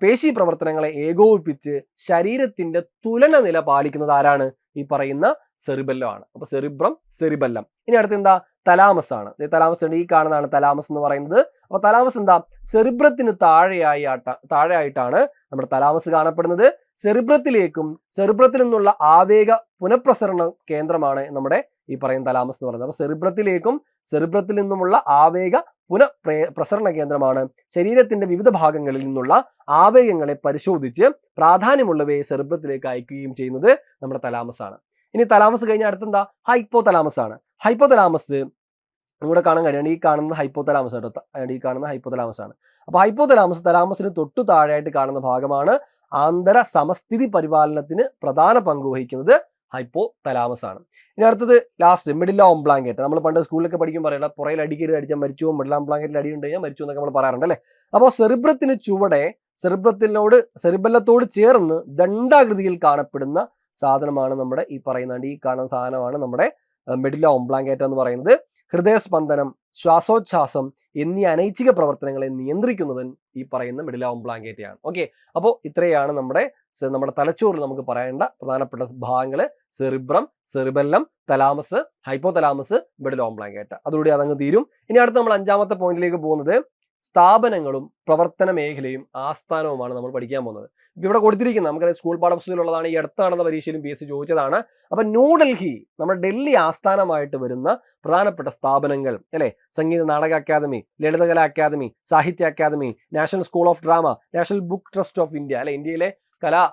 പേശി പ്രവർത്തനങ്ങളെ ഏകോപിപ്പിച്ച് ശരീരത്തിന്റെ തുലന നില പാലിക്കുന്നത് ആരാണ്? ഈ പറയുന്ന സെറിബല്ലം ആണ്. അപ്പൊ സെറിബ്രം, സെറിബല്ലം. ഇനി അടുത്ത് എന്താ? തലാമസ് ആണ്. തലാമസ് ഉണ്ട്, ഈ കാണുന്നതാണ് തലാമസ് എന്ന് പറയുന്നത്. അപ്പൊ തലാമസ് എന്താ? സെറിബ്രത്തിന് താഴെയായിട്ടാണ് നമ്മുടെ തലാമസ് കാണപ്പെടുന്നത്. സെറിബ്രത്തിലേക്കും സെറിബ്രത്തിൽ നിന്നുള്ള ആവേഗ പുനഃപ്രസരണ കേന്ദ്രമാണ് നമ്മുടെ ഈ പറയുന്ന തലാമസ് എന്ന് പറയുന്നത്. അപ്പൊ സെറിബ്രത്തിൽ നിന്നുമുള്ള ആവേഗ പ്രസരണ കേന്ദ്രമാണ്. ശരീരത്തിന്റെ വിവിധ ഭാഗങ്ങളിൽ നിന്നുള്ള ആവേഗങ്ങളെ പരിശോധിച്ച് പ്രാധാന്യമുള്ളവയെ സെറിബ്രത്തിലേക്ക് അയക്കുകയും ചെയ്യുന്നത് നമ്മുടെ തലാമസ് ആണ്. ഇനി തലാമസ് കഴിഞ്ഞാൽ അടുത്തെന്താ? ഹൈപ്പോ തലാമസ് ആണ്. ഹൈപ്പോ തലാമസ് ഇവിടെ കാണാൻ കഴിയാണ്. ഈ കാണുന്നത് ഹൈപ്പോ തലാമസ് കേട്ടോ, ഈ കാണുന്ന ഹൈപ്പോ തലാമസ് ആണ്. അപ്പൊ ഹൈപ്പോ തലാമസിന് തൊട്ടു താഴെയായിട്ട് കാണുന്ന ഭാഗമാണ്. ആന്തര സമസ്ഥിതി പരിപാലനത്തിന് പ്രധാന പങ്ക് വഹിക്കുന്നത് ഹൈപ്പോ തലാമസ് ആണ്. ഇനി അടുത്തത് ലാസ്റ്റ് മിഡില ഓംബ്ലാങ്കേറ്റ്. നമ്മൾ പണ്ട് സ്കൂളിലൊക്കെ പഠിക്കുമ്പോൾ പറയണം, പുറയിൽ അടിക്കരുത്, അടിച്ചാൽ മരിച്ചു, മിഡില ഓംബ്ലാങ്കേറ്റിൽ അടി ഉണ്ട് കഴിഞ്ഞാൽ മരിച്ചു എന്നൊക്കെ നമ്മൾ പറയാറുണ്ട് അല്ലേ. അപ്പോൾ സെറിബ്രത്തിന് ചുവടെ സെറിബല്ലത്തോട് ചേർന്ന് ദണ്ഡാകൃതിയിൽ കാണപ്പെടുന്ന സാധനമാണ് നമ്മുടെ ഈ കാണുന്ന സാധനമാണ് നമ്മുടെ മെഡില ഓംബ്ലാങ്കേറ്റ എന്ന് പറയുന്നത്. ഹൃദയസ്പന്ദനം, ശ്വാസോച്ഛ്വാസം എന്നീ അനൈച്ഛിക പ്രവർത്തനങ്ങളെ നിയന്ത്രിക്കുന്നത് ഈ പറയുന്ന മെഡില ഓംബ്ലാങ്കേറ്റയാണ്. ഓക്കെ, അപ്പോൾ ഇത്രയാണ് നമ്മുടെ തലച്ചോറിൽ നമുക്ക് പറയേണ്ട പ്രധാനപ്പെട്ട ഭാഗങ്ങൾ: cerebrum, cerebellum, thalamus, hypothalamus, medulla oblongata. അതോടെ അതങ്ങ് തീരും. ഇനി അടുത്ത് നമ്മൾ 5ാമത്തെ പോയിന്റിലേക്ക് പോകുന്നത് സ്ഥാപനങ്ങളും പ്രവർത്തന മേഖലയും ആസ്ഥാനവുമാണ് നമ്മൾ പഠിക്കാൻ പോകുന്നത്. ഇപ്പം ഇവിടെ കൊടുത്തിരിക്കുന്നത് നമുക്കത് സ്കൂൾ പാഠപുസ്തകത്തിലുള്ളതാണ്. ഈ അടുത്ത് നടന്ന പരീക്ഷയിലും PSC ചോദിച്ചതാണ്. അപ്പം ന്യൂഡൽഹി, നമ്മുടെ ഡൽഹി ആസ്ഥാനമായിട്ട് വരുന്ന പ്രധാനപ്പെട്ട സ്ഥാപനങ്ങൾ അല്ലേ: Sangeet Natak Akademi, Lalit Kala Akademi, Sahitya Akademi, national school of drama, national book trust of India അല്ലെ, ഇന്ത്യയിലെ കലാ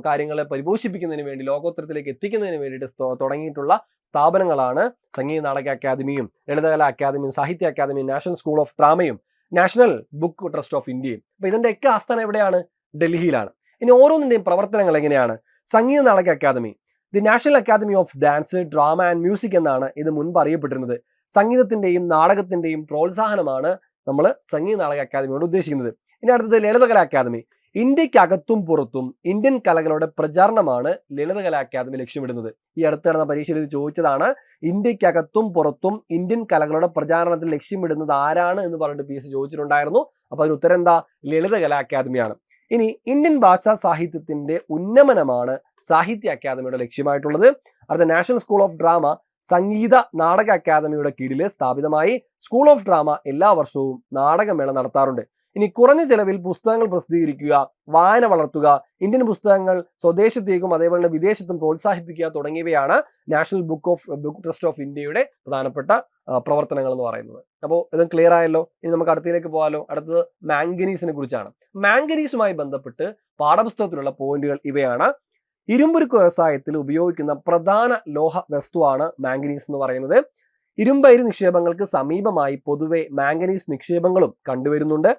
കാര്യങ്ങളെ പരിപോഷിപ്പിക്കുന്നതിന് വേണ്ടി, ലോകോത്തരത്തിലേക്ക് എത്തിക്കുന്നതിന് വേണ്ടിയിട്ട് തുടങ്ങിയിട്ടുള്ള സ്ഥാപനങ്ങളാണ് സംഗീത നാടക അക്കാദമിയും, ലളിതകലാ അക്കാദമിയും, സാഹിത്യ അക്കാദമിയും, നാഷണൽ സ്കൂൾ ഓഫ് ഡ്രാമയും, നാഷണൽ ബുക്ക് ട്രസ്റ്റ് ഓഫ് ഇന്ത്യയും. അപ്പൊ ഇതിന്റെയൊക്കെ ആസ്ഥാനം എവിടെയാണ്? ഡൽഹിയിലാണ്. ഇനി ഓരോന്നിന്റെയും പ്രവർത്തനങ്ങൾ എങ്ങനെയാണ്? Sangeet Natak Akademi, the national academy of dance, drama and music എന്നാണ് ഇത് മുൻപ് അറിയപ്പെട്ടിരുന്നത്. സംഗീതത്തിന്റെയും നാടകത്തിന്റെയും പ്രോത്സാഹനമാണ് നമ്മൾ സംഗീത നാടക അക്കാദമിയോട് ഉദ്ദേശിക്കുന്നത്. ഇനി അടുത്തത് ലളിതകലാ അക്കാദമി. ഇന്ത്യക്കകത്തും പുറത്തും ഇന്ത്യൻ കലകളുടെ പ്രചാരണമാണ് ലളിതകലാ അക്കാദമി ലക്ഷ്യമിടുന്നത്. ഈ അടുത്ത് നടന്ന പരീക്ഷയിൽ ഇത് ചോദിച്ചതാണ്. ഇന്ത്യക്കകത്തും പുറത്തും ഇന്ത്യൻ കലകളുടെ പ്രചാരണത്തിൽ ലക്ഷ്യമിടുന്നത് ആരാണ് എന്ന് പറഞ്ഞിട്ട് PSC ചോദിച്ചിട്ടുണ്ടായിരുന്നു. അപ്പൊ അതിന് ഉത്തരം എന്താ? ലളിതകലാ അക്കാദമിയാണ്. ഇനി ഇന്ത്യൻ ഭാഷാ സാഹിത്യത്തിന്റെ ഉന്നമനമാണ് സാഹിത്യ അക്കാദമിയുടെ ലക്ഷ്യമായിട്ടുള്ളത്. അടുത്ത national school of drama Sangeetha Nataka അക്കാദമിയുടെ കീഴിൽ സ്ഥാപിതമായി. സ്കൂൾ ഓഫ് ഡ്രാമ എല്ലാ വർഷവും നാടകമേള നടത്താറുണ്ട്. ഇനി കുറഞ്ഞ ചെലവിൽ പുസ്തകങ്ങൾ പ്രസിദ്ധീകരിക്കുക, വായന വളർത്തുക, ഇന്ത്യൻ പുസ്തകങ്ങൾ സ്വദേശത്തേക്കും അതേപോലെ വിദേശത്തും പ്രോത്സാഹിപ്പിക്കുക തുടങ്ങിയവയാണ് നാഷണൽ ബുക്ക് ട്രസ്റ്റ് ഓഫ് ഇന്ത്യയുടെ പ്രധാനപ്പെട്ട പ്രവർത്തനങ്ങൾ എന്ന് പറയുന്നത്. അപ്പോൾ ഇത് ക്ലിയർ ആയല്ലോ. ഇനി നമുക്ക് അടുത്തതിലേക്ക് പോകാമല്ലോ. അടുത്തത് മാംഗനീസിനെ കുറിച്ചാണ്. മാംഗനീസുമായി ബന്ധപ്പെട്ട് പാഠപുസ്തകത്തിലുള്ള പോയിന്റുകൾ ഇവയാണ്. ഇരുമ്പുരുക്ക് വ്യവസായത്തിൽ ഉപയോഗിക്കുന്ന പ്രധാന ലോഹ വസ്തുവാണ് മാംഗനീസ് എന്ന് പറയുന്നത്. ഇരുമ്പയിര് നിക്ഷേപങ്ങൾക്ക് സമീപമായി പൊതുവെ മാംഗനീസ് നിക്ഷേപങ്ങളും കണ്ടുവരുന്നുണ്ട്.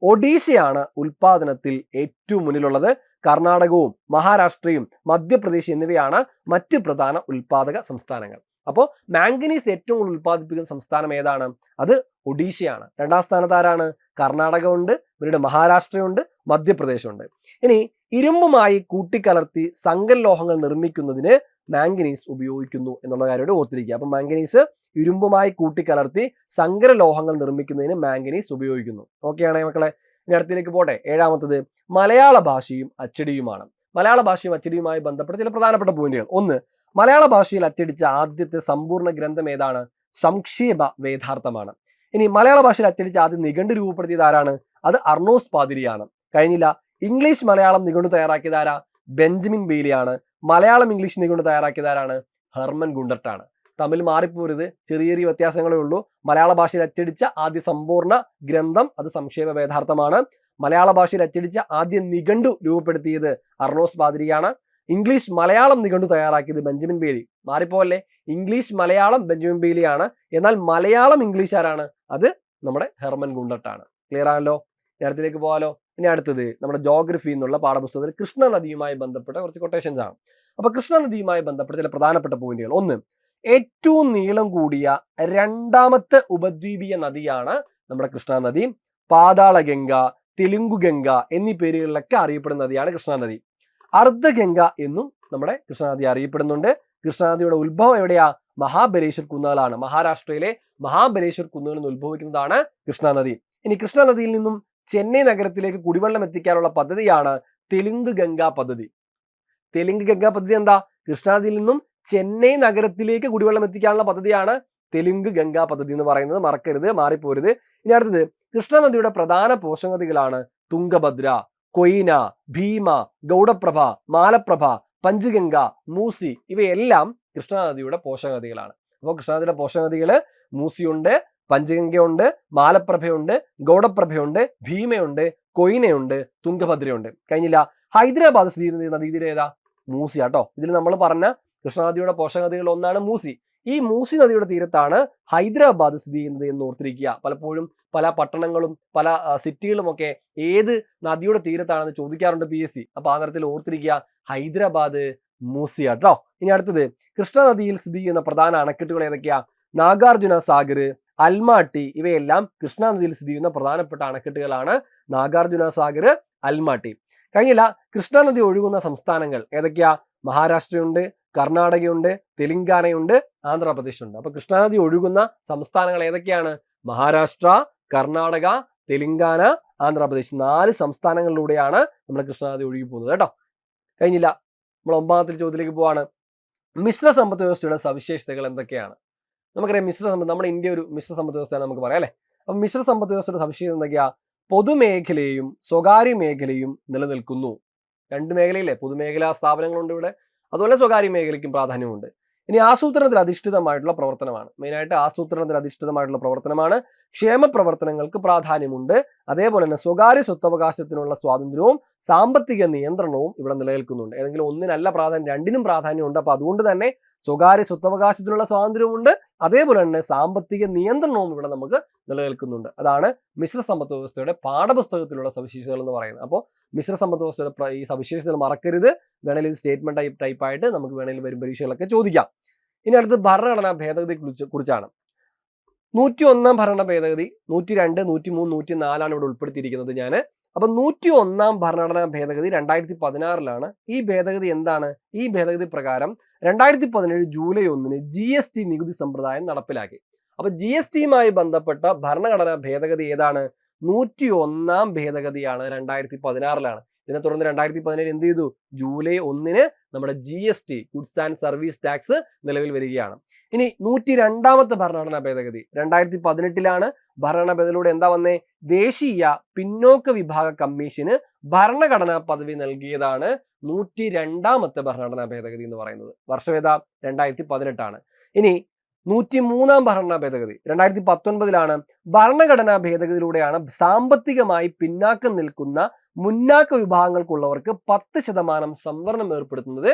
ഒഡീഷയാണ് ഉൽപാദനത്തിൽ ഏറ്റവും മുന്നിലുള്ളത്. കർണാടകവും മഹാരാഷ്ട്രയും മധ്യപ്രദേശ് എന്നിവയാണ് മറ്റ് പ്രധാന ഉൽപാദക സംസ്ഥാനങ്ങൾ. അപ്പോൾ മാംഗനീസ് ഏറ്റവും കൂടുതൽ ഉൽപ്പാദിപ്പിക്കുന്ന സംസ്ഥാനം ഏതാണ്? അത് ഒഡീഷയാണ്. 2ാം സ്ഥാനത്ത് ആരാണ്? കർണാടക ഉണ്ട്, പിന്നീട് മഹാരാഷ്ട്രയുണ്ട്, മധ്യപ്രദേശുണ്ട്. ഇനി ഇരുമ്പുമായി കൂട്ടിക്കലർത്തി സങ്കര ലോഹങ്ങൾ നിർമ്മിക്കുന്നതിന് മാംഗനീസ് ഉപയോഗിക്കുന്നു എന്നുള്ള കാര്യം ഓർത്തിരിക്കുക. അപ്പം മാംഗനീസ് ഇരുമ്പുമായി കൂട്ടിക്കലർത്തി സങ്കര ലോഹങ്ങൾ നിർമ്മിക്കുന്നതിന് മാംഗനീസ് ഉപയോഗിക്കുന്നു. ഓക്കെയാണേ മക്കളെ. ഇനി അടുത്തേക്ക് പോട്ടെ. 7ാമത്തത് മലയാള ഭാഷയും അച്ചടിയുമാണ്. മലയാള ഭാഷയും അച്ചടിയുമായി ബന്ധപ്പെട്ട ചില പ്രധാനപ്പെട്ട പോയിന്റുകൾ. 1, മലയാള ഭാഷയിൽ അച്ചടിച്ച ആദ്യത്തെ സമ്പൂർണ്ണ ഗ്രന്ഥം ഏതാണ്? സംക്ഷേപ വേദാർത്ഥമാണ്. ഇനി മലയാള ഭാഷയിൽ അച്ചടിച്ച ആദ്യം നിഘണ്ടു രൂപപ്പെടുത്തിയത് ആരാണ്? അത് അർണോസ് പാതിരിയാണ്. കഴിഞ്ഞില്ല. ഇംഗ്ലീഷ് മലയാളം നിഘണ്ടു തയ്യാറാക്കിയത് ആരാ? ബെഞ്ചമിൻ ബെയ്ലിയാണ്. മലയാളം ഇംഗ്ലീഷ് നിഘണ്ടു തയ്യാറാക്കിയത് ആരാണ്? ഹെർമൻ ഗുണ്ടർട്ടാണ്. തമ്മിൽ മാറിപ്പോരുത്, ചെറിയ ചെറിയ വ്യത്യാസങ്ങളേ ഉള്ളൂ. മലയാള ഭാഷയിൽ അച്ചടിച്ച ആദ്യ സമ്പൂർണ്ണ ഗ്രന്ഥം അത് സംക്ഷേപ വേദാർത്ഥമാണ്. മലയാള ഭാഷയിൽ അച്ചടിച്ച ആദ്യ നിഘണ്ടു രൂപപ്പെടുത്തിയത് അർണോസ് പാതിരിയാണ്. ഇംഗ്ലീഷ് മലയാളം നിഘണ്ടു തയ്യാറാക്കിയത് ബെഞ്ചമിൻ ബെയ്ലി. മാറിപ്പോവല്ലേ, ഇംഗ്ലീഷ് മലയാളം ബെഞ്ചമിൻ ബെയ്ലിയാണ്. എന്നാൽ മലയാളം ഇംഗ്ലീഷ് ആരാണ്? അത് നമ്മുടെ ഹെർമൻ ഗുണ്ടർട്ടാണ്. ക്ലിയർ ആണല്ലോ. അടുത്തേക്ക് പോകാലോ. ഇനി അടുത്തത് നമ്മുടെ ജോഗ്രഫി എന്നുള്ള പാഠപുസ്തകത്തിൽ കൃഷ്ണ നദിയുമായി ബന്ധപ്പെട്ട കുറച്ച് കൊട്ടേഷൻസ് ആണ്. അപ്പൊ കൃഷ്ണ നദിയുമായി ബന്ധപ്പെട്ട ചില പ്രധാനപ്പെട്ട പോയിന്റുകൾ. ഒന്ന്, ഏറ്റവും നീളം കൂടിയ രണ്ടാമത്തെ ഉപദ്വീപീയ നദിയാണ് നമ്മുടെ കൃഷ്ണ നദി. പാതാളഗംഗ, തെലുങ്കുഗംഗ എന്നീ പേരുകളിലൊക്കെ അറിയപ്പെടുന്ന നദിയാണ് കൃഷ്ണാനദി. അർദ്ധഗംഗ എന്നും നമ്മുടെ കൃഷ്ണനദി അറിയപ്പെടുന്നുണ്ട്. കൃഷ്ണനദിയുടെ ഉത്ഭവം എവിടെയാ? മഹാബലേശ്വർ കുന്നുകളാണ്. മഹാരാഷ്ട്രയിലെ മഹാബലേശ്വർ കുന്നുകളിൽ നിന്ന് ഉത്ഭവിക്കുന്നതാണ് കൃഷ്ണനദി. ഇനി കൃഷ്ണനദിയിൽ നിന്നും ചെന്നൈ നഗരത്തിലേക്ക് കുടിവെള്ളം എത്തിക്കാനുള്ള പദ്ധതിയാണ് തെലുങ്ക് ഗംഗാ പദ്ധതി. തെലുങ്ക് ഗംഗാ പദ്ധതി എന്താ? കൃഷ്ണനദിയിൽ നിന്നും ചെന്നൈ നഗരത്തിലേക്ക് കുടിവെള്ളം എത്തിക്കാനുള്ള പദ്ധതിയാണ് തെലുങ്ക് ഗംഗാ പദ്ധതി എന്ന് പറയുന്നത്. മറക്കരുത്, മാറിപ്പോരുത്. ഇനി അടുത്തത്, കൃഷ്ണനദിയുടെ പ്രധാന പോഷകനദികളാണ് തുംഗഭദ്ര, കൊയ്ന, ഭീമ, ഗൗഡപ്രഭ, മാലപ്രഭ, പഞ്ചഗംഗ, മൂസി. ഇവയെല്ലാം കൃഷ്ണനദിയുടെ പോഷകനദികളാണ്. അപ്പോൾ കൃഷ്ണനദിയുടെ പോഷകനദികള് മൂസിയുണ്ട്, പഞ്ചഗംഗയുണ്ട്, മാലപ്രഭയുണ്ട്, ഗൗഡപ്രഭയുണ്ട്, ഭീമയുണ്ട്, കൊയ്നയുണ്ട്, തുംഗഭദ്രയുണ്ട്. കഴിഞ്ഞില്ല. ഹൈദരാബാദ് സ്ഥിതി ചെയ്യുന്ന നദീതീരം ഏതാ? മൂസി ആട്ടോ. ഇതിൽ നമ്മൾ പറഞ്ഞ കൃഷ്ണനദിയുടെ പോഷകനദികളിൽ ഒന്നാണ് മൂസി. ഈ മൂസി നദിയുടെ തീരത്താണ് ഹൈദരാബാദ് സ്ഥിതി ചെയ്യുന്നത് എന്ന് ഓർത്തിരിക്കുക. പലപ്പോഴും പല പട്ടണങ്ങളും പല സിറ്റികളും ഒക്കെ ഏത് നദിയുടെ തീരത്താണെന്ന് ചോദിക്കാറുണ്ട് PSC. അപ്പൊ ആ തരത്തിൽ ഓർത്തിരിക്കുക, ഹൈദരാബാദ് മൂസി ആട്ടോ. ഇനി അടുത്തത്, കൃഷ്ണനദിയിൽ സ്ഥിതി ചെയ്യുന്ന പ്രധാന അണക്കെട്ടുകൾ ഏതൊക്കെയാ? നാഗാർജുന സാഗർ, അൽമാട്ടി. ഇവയെല്ലാം കൃഷ്ണനദിയിൽ സ്ഥിതി ചെയ്യുന്ന പ്രധാനപ്പെട്ട അണക്കെട്ടുകളാണ്. നാഗാർജുന സാഗർ, അൽമാട്ടി. കഴിഞ്ഞില്ല. കൃഷ്ണനദി ഒഴുകുന്ന സംസ്ഥാനങ്ങൾ ഏതൊക്കെയാ? മഹാരാഷ്ട്രയുണ്ട്, കർണാടകയുണ്ട്, തെലങ്കാനയുണ്ട്, ആന്ധ്രാപ്രദേശ് ഉണ്ട്. അപ്പൊ കൃഷ്ണനദി ഒഴുകുന്ന സംസ്ഥാനങ്ങൾ ഏതൊക്കെയാണ്? മഹാരാഷ്ട്ര, കർണാടക, തെലങ്കാന, ആന്ധ്രാപ്രദേശ്. 4 സംസ്ഥാനങ്ങളിലൂടെയാണ് നമ്മുടെ കൃഷ്ണനദി ഒഴുകി പോകുന്നത് കേട്ടോ. കഴിഞ്ഞില്ല. നമ്മൾ 9ാമത്തെ ചോദ്യത്തിലേക്ക് പോവാണ്. മിശ്ര സമ്പദ് വ്യവസ്ഥയുടെ സവിശേഷതകൾ എന്തൊക്കെയാണ്? നമുക്കറിയാം നമ്മുടെ ഇന്ത്യ ഒരു മിശ്ര സമ്പദ് വ്യവസ്ഥയാണ് നമുക്ക് പറയാം അല്ലെ. അപ്പൊ മിശ്ര സമ്പദ് വ്യവസ്ഥയുടെ സവിശേഷത എന്തൊക്കെയാ? പൊതുമേഖലയും സ്വകാര്യ മേഖലയും നിലനിൽക്കുന്നു. 2 മേഖലയില്ലേ? പൊതുമേഖലാ സ്ഥാപനങ്ങളുണ്ട് ഇവിടെ, അതുപോലെ സ്വകാര്യ മേഖലയ്ക്കും പ്രാധാന്യമുണ്ട്. ഇനി ആസൂത്രണത്തിൽ അധിഷ്ഠിതമായിട്ടുള്ള പ്രവർത്തനമാണ്. മെയിനായിട്ട് ആസൂത്രണത്തിൽ അധിഷ്ഠിതമായിട്ടുള്ള പ്രവർത്തനമാണ്. ക്ഷേമ പ്രവർത്തനങ്ങൾക്ക് പ്രാധാന്യമുണ്ട്. അതേപോലെ തന്നെ സ്വകാര്യ സ്വത്തവകാശത്തിനുള്ള സ്വാതന്ത്ര്യവും സാമ്പത്തിക നിയന്ത്രണവും ഇവിടെ നിലനിൽക്കുന്നുണ്ട്. ഏതെങ്കിലും ഒന്നിനല്ല പ്രാധാന്യം, 2നും പ്രാധാന്യമുണ്ട്. അപ്പൊ അതുകൊണ്ട് തന്നെ സ്വകാര്യ സ്വത്തവകാശത്തിനുള്ള സ്വാതന്ത്ര്യമുണ്ട്, അതേപോലെ തന്നെ സാമ്പത്തിക നിയന്ത്രണവും ഇവിടെ നമുക്ക് നിലനിൽക്കുന്നുണ്ട്. അതാണ് മിശ്ര സമ്പദ് വ്യവസ്ഥയുടെ പാഠപുസ്തകത്തിലുള്ള സവിശേഷതകൾ എന്ന് പറയുന്നത്. അപ്പോൾ മിശ്ര സമ്പദ് വ്യവസ്ഥയുടെ ഈ സവിശേഷതകൾ മറക്കരുത്. വേണമെങ്കിൽ ഇത് സ്റ്റേറ്റ്മെന്റ് ടൈപ്പായിട്ട് നമുക്ക് വേണമെങ്കിൽ വരും പരീക്ഷകളൊക്കെ ചോദിക്കാം. ഇനി അടുത്ത് ഭരണഘടനാ ഭേദഗതിയെ കുറിച്ചാണ്. 101 ഭരണ ഭേദഗതി, 102, 103, 104 ഇവിടെ ഉൾപ്പെടുത്തിയിരിക്കുന്നത് ഞാൻ. അപ്പൊ 101 ഭരണഘടനാ ഭേദഗതി 2016 ഈ ഭേദഗതി എന്താണ്? ഈ ഭേദഗതി പ്രകാരം 2017 ജൂലൈ 1 GST നികുതി സമ്പ്രദായം നടപ്പിലാക്കി. അപ്പൊ GSTയുമായി ബന്ധപ്പെട്ട ഭരണഘടനാ ഭേദഗതി ഏതാണ്? 101 ഭേദഗതിയാണ്. 2016 ഇതിനെ തുടർന്ന് 2017 എന്ത് ചെയ്തു? ജൂലൈ 1 നമ്മുടെ GST goods and service tax നിലവിൽ വരികയാണ്. ഇനി 102ാമത്തെ ഭരണഘടനാ ഭേദഗതി 2018 ഭരണഘടനാ ഭേദഗതിയിലൂടെ എന്താ വന്നേ? ദേശീയ പിന്നോക്ക വിഭാഗ കമ്മീഷന് ഭരണഘടനാ പദവി നൽകിയതാണ് 102ാമത്തെ ഭരണഘടനാ ഭേദഗതി എന്ന് പറയുന്നത്. വർഷമേതാ? 2018. ഇനി 103ാം ഭരണഘടനാ ഭേദഗതി 2019 ഭരണഘടനാ ഭേദഗതിയിലൂടെയാണ് സാമ്പത്തികമായി പിന്നാക്കം നിൽക്കുന്ന മുന്നാക്ക വിഭാഗങ്ങൾക്കുള്ളവർക്ക് 10% സംവരണം ഏർപ്പെടുത്തുന്നത്.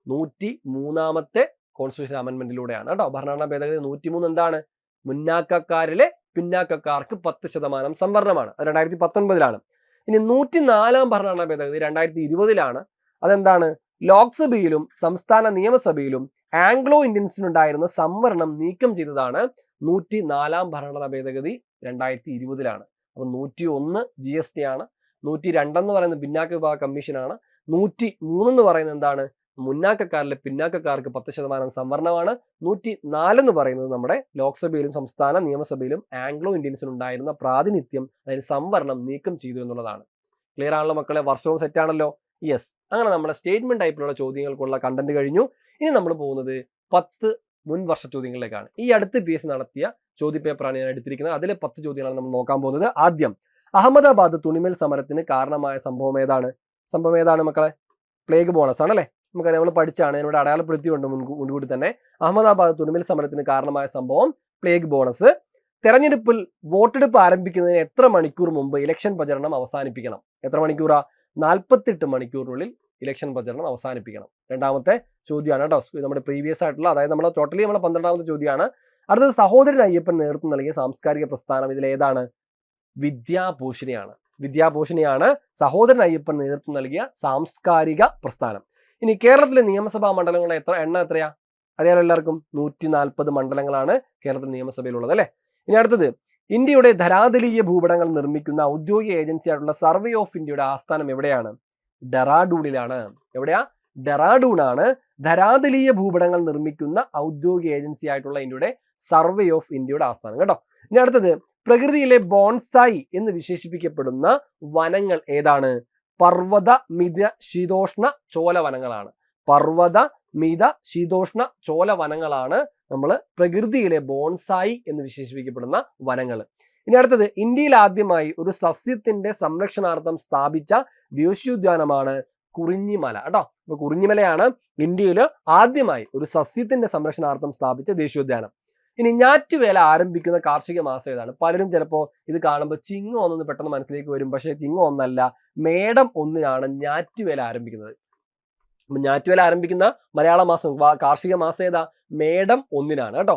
103ാമത്തെ കോൺസ്റ്റിറ്റ്യൂഷൻ അമെന്റ്മെന്റിലൂടെയാണ് കേട്ടോ. ഭരണഘടനാ ഭേദഗതി 103 എന്താണ്? മുന്നാക്കക്കാരിലെ പിന്നാക്കക്കാർക്ക് 10% സംവരണമാണ്. അത് 2019. ഇനി 104ാം ഭരണഘടനാ ഭേദഗതി 2020 അതെന്താണ്? ലോക്സഭയിലും സംസ്ഥാന നിയമസഭയിലും ആംഗ്ലോ ഇന്ത്യൻസിനുണ്ടായിരുന്ന സംവരണം നീക്കം ചെയ്തതാണ് 104ാം ഭരണഘടനാ ഭേദഗതി 2020. അപ്പൊ 101 GST ആണ്, 102 എന്ന് പറയുന്നത് പിന്നാക്ക വിഭാഗ കമ്മീഷനാണ്, 103 എന്ന് പറയുന്നത് എന്താണ്? മുന്നാക്കക്കാരിലെ പിന്നാക്കക്കാർക്ക് 10% സംവരണമാണ്. 104 എന്ന് പറയുന്നത് നമ്മുടെ ലോക്സഭയിലും സംസ്ഥാന നിയമസഭയിലും ആംഗ്ലോ ഇന്ത്യൻസിനുണ്ടായിരുന്ന പ്രാതിനിധ്യം, അതായത് സംവരണം നീക്കം ചെയ്തു എന്നുള്ളതാണ്. ക്ലിയർ ആണല്ലോ മക്കളെ? വർഷവും സെറ്റാണല്ലോ. യെസ്. അങ്ങനെ നമ്മുടെ സ്റ്റേറ്റ്മെന്റ് ടൈപ്പിലുള്ള ചോദ്യങ്ങൾക്കുള്ള കണ്ടന്റ് കഴിഞ്ഞു. ഇനി നമ്മൾ പോകുന്നത് 10 മുൻ വർഷ ചോദ്യങ്ങളിലേക്കാണ്. ഈ അടുത്ത് PSC നടത്തിയ ചോദ്യപേപ്പറാണ് ഞാൻ എടുത്തിരിക്കുന്നത്. അതിലെ 10 ചോദ്യങ്ങളാണ് നമ്മൾ നോക്കാൻ പോകുന്നത്. ആദ്യം, അഹമ്മദാബാദ് തുണിമിൽ സമരത്തിന് കാരണമായ സംഭവം ഏതാണ് മക്കളെ? പ്ലേഗ് ബോണസ് ആണല്ലേ. നമുക്ക് നമ്മൾ പഠിച്ചാണ്, എന്നോട് അടയാളപ്പെടുത്തിയുണ്ട് മുൻകൂട്ടി തന്നെ. അഹമ്മദാബാദ് തുണിമിൽ സമരത്തിന് കാരണമായ സംഭവം പ്ലേഗ് ബോണസ്. തെരഞ്ഞെടുപ്പിൽ വോട്ടെടുപ്പ് ആരംഭിക്കുന്നതിന് എത്ര മണിക്കൂർ മുമ്പ് ഇലക്ഷൻ പ്രചരണം അവസാനിപ്പിക്കണം? എത്ര മണിക്കൂറാ? 48 മണിക്കൂറിനുള്ളിൽ ഇലക്ഷൻ പ്രചരണം അവസാനിപ്പിക്കണം. 2ാമത്തെ ചോദ്യമാണ് കേട്ടോ. നമ്മുടെ പ്രീവിയസ് ആയിട്ടുള്ള, അതായത് നമ്മുടെ 12ാമത്തെ ചോദ്യമാണ്. അടുത്തത്, സഹോദരൻ അയ്യപ്പൻ നേതൃത്വം നൽകിയ സാംസ്കാരിക പ്രസ്ഥാനം ഇതിലേതാണ്? വിദ്യാഭൂഷണിയാണ്. വിദ്യാഭൂഷണിയാണ് സഹോദരൻ അയ്യപ്പൻ നേതൃത്വം നൽകിയ സാംസ്കാരിക പ്രസ്ഥാനം. ഇനി കേരളത്തിലെ നിയമസഭാ മണ്ഡലങ്ങളുടെ എത്രയാ അറിയാലോ എല്ലാവർക്കും. 140 മണ്ഡലങ്ങളാണ് കേരളത്തിലെ നിയമസഭയിലുള്ളത് അല്ലേ. ഇനി അടുത്തത്, ഇന്ത്യയുടെ ധരാതലീയ ഭൂപടങ്ങൾ നിർമ്മിക്കുന്ന ഔദ്യോഗിക ഏജൻസിയായിട്ടുള്ള സർവേ ഓഫ് ഇന്ത്യയുടെ ആസ്ഥാനം എവിടെയാണ്? ഡെറാഡൂണിലാണ്. എവിടെയാ? ഡെറാഡൂണാണ് ധരാതലീയ ഭൂപടങ്ങൾ നിർമ്മിക്കുന്ന ഔദ്യോഗിക ഏജൻസി ആയിട്ടുള്ള ഇന്ത്യയുടെ സർവേ ഓഫ് ഇന്ത്യയുടെ ആസ്ഥാനം കേട്ടോ. ഇനി അടുത്തത്, പ്രകൃതിയിലെ ബോൺസായി എന്ന് വിശേഷിപ്പിക്കപ്പെടുന്ന വനങ്ങൾ ഏതാണ്? പർവ്വത മിത ശീതോഷ്ണ ചോല വനങ്ങളാണ്. പർവ്വത മിത ശീതോഷ്ണ ചോല വനങ്ങളാണ് നമ്മൾ പ്രകൃതിയിലെ ബോൺസായി എന്ന് വിശേഷിപ്പിക്കപ്പെടുന്ന വനങ്ങൾ. ഇനി അടുത്തത്, ഇന്ത്യയിൽ ആദ്യമായി ഒരു സസ്യത്തിന്റെ സംരക്ഷണാർത്ഥം സ്ഥാപിച്ച ദേശീയോദ്യാനമാണ് കുറിഞ്ഞിമല കേട്ടോ. അപ്പൊ കുറിഞ്ഞിമലയാണ് ഇന്ത്യയിൽ ആദ്യമായി ഒരു സസ്യത്തിന്റെ സംരക്ഷണാർത്ഥം സ്ഥാപിച്ച ദേശീയോദ്യാനം. ഇനി ഞാറ്റുവേല ആരംഭിക്കുന്ന കാർഷിക മാസം ഏതാണ്? പലരും ചിലപ്പോൾ ഇത് കാണുമ്പോൾ ചിങ്ങം 1 പെട്ടെന്ന് മനസ്സിലേക്ക് വരും. പക്ഷേ ചിങ്ങം 1 മേടം 1 ഞാറ്റുവേല ആരംഭിക്കുന്നത്. ഞാറ്റുവേല ആരംഭിക്കുന്ന മലയാള മാസം കാർഷിക മാസം ഏതാ? മേടം 1 കേട്ടോ.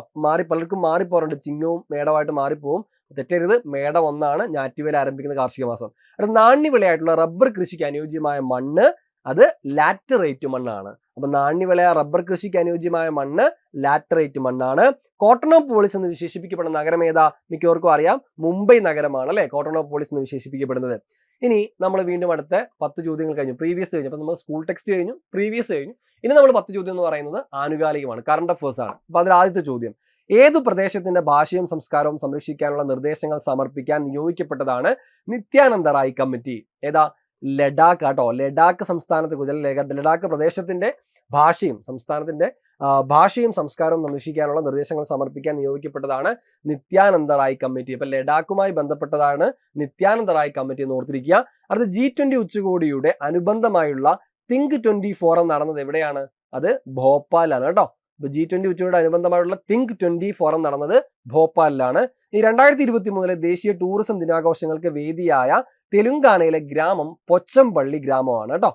പലർക്കും മാറിപ്പോറുണ്ട്, ചിങ്ങവും മേടമായിട്ട് മാറിപ്പോവും. തെറ്റരുത്, മേടം 1 ഞാറ്റുവേല ആരംഭിക്കുന്ന കാർഷിക മാസം. അടുത്ത, നാണ്യവിളയായിട്ടുള്ള റബ്ബർ കൃഷിക്ക് അനുയോജ്യമായ മണ്ണ് അത് ലാറ്ററൈറ്റ് മണ്ണാണ്. അപ്പൊ നാണ്യവിള റബ്ബർ കൃഷിക്ക് അനുയോജ്യമായ മണ്ണ് ലാറ്ററൈറ്റ് മണ്ണാണ്. കോട്ടണോപോളിസ് എന്ന് വിശേഷിപ്പിക്കപ്പെടുന്ന നഗരം ഏതാ? മിക്കവർക്കും അറിയാം, മുംബൈ നഗരമാണ് അല്ലെ കോട്ടണോപോളിസ് എന്ന് വിശേഷിപ്പിക്കപ്പെടുന്നത്. ഇനി നമ്മൾ വീണ്ടും അടുത്ത 10 ചോദ്യങ്ങൾ കഴിഞ്ഞു, പ്രീവിയസ് കഴിഞ്ഞു. അപ്പൊ നമ്മൾ സ്കൂൾ ടെക്സ്റ്റ് കഴിഞ്ഞു, പ്രീവിയസ് കഴിഞ്ഞു. ഇനി നമ്മൾ 10 ചോദ്യം എന്ന് പറയുന്നത് ആനുകാലികമാണ്, കറണ്ട് അഫേഴ്സ് ആണ്. അപ്പൊ അതിൽ ആദ്യത്തെ ചോദ്യം, ഏതു പ്രദേശത്തിന്റെ ഭാഷയും സംസ്കാരവും സംരക്ഷിക്കാനുള്ള നിർദ്ദേശങ്ങൾ സമർപ്പിക്കാൻ നിയോഗിക്കപ്പെട്ടതാണ് നിത്യാനന്ദ റായ് കമ്മിറ്റി? ഏതാ? ലഡാക്ക് കേട്ടോ. ലഡാക്ക് സംസ്ഥാനത്തെ കുറിച്ച്, ലഡാക്ക് പ്രദേശത്തിന്റെ ഭാഷയും സംസ്കാരവും സംരക്ഷിക്കാനുള്ള നിർദ്ദേശങ്ങൾ സമർപ്പിക്കാൻ നിയോഗിക്കപ്പെട്ടതാണ് നിത്യാനന്ദ റായ് കമ്മിറ്റി. അപ്പൊ ലഡാക്കുമായി ബന്ധപ്പെട്ടതാണ് നിത്യാനന്ദ റായ് കമ്മിറ്റി എന്ന് ഓർത്തിരിക്കുക. അടുത്ത, G20 ഉച്ചകോടിയുടെ അനുബന്ധമായുള്ള തിങ്ക് 20 ഫോറം നടന്നത് എവിടെയാണ്? അത് ഭോപ്പാലാണ് കേട്ടോ. ഇപ്പൊ G20 ഉച്ചകോടിയുടെ അനുബന്ധമായുള്ള തിങ്ക് 20 ഫോറം നടന്നത് ഭോപ്പാലിലാണ്. ഈ 2023 ദേശീയ ടൂറിസം ദിനാഘോഷങ്ങൾക്ക് വേദിയായ തെലുങ്കാനയിലെ ഗ്രാമം പൊച്ചംപള്ളി ഗ്രാമമാണ് കേട്ടോ.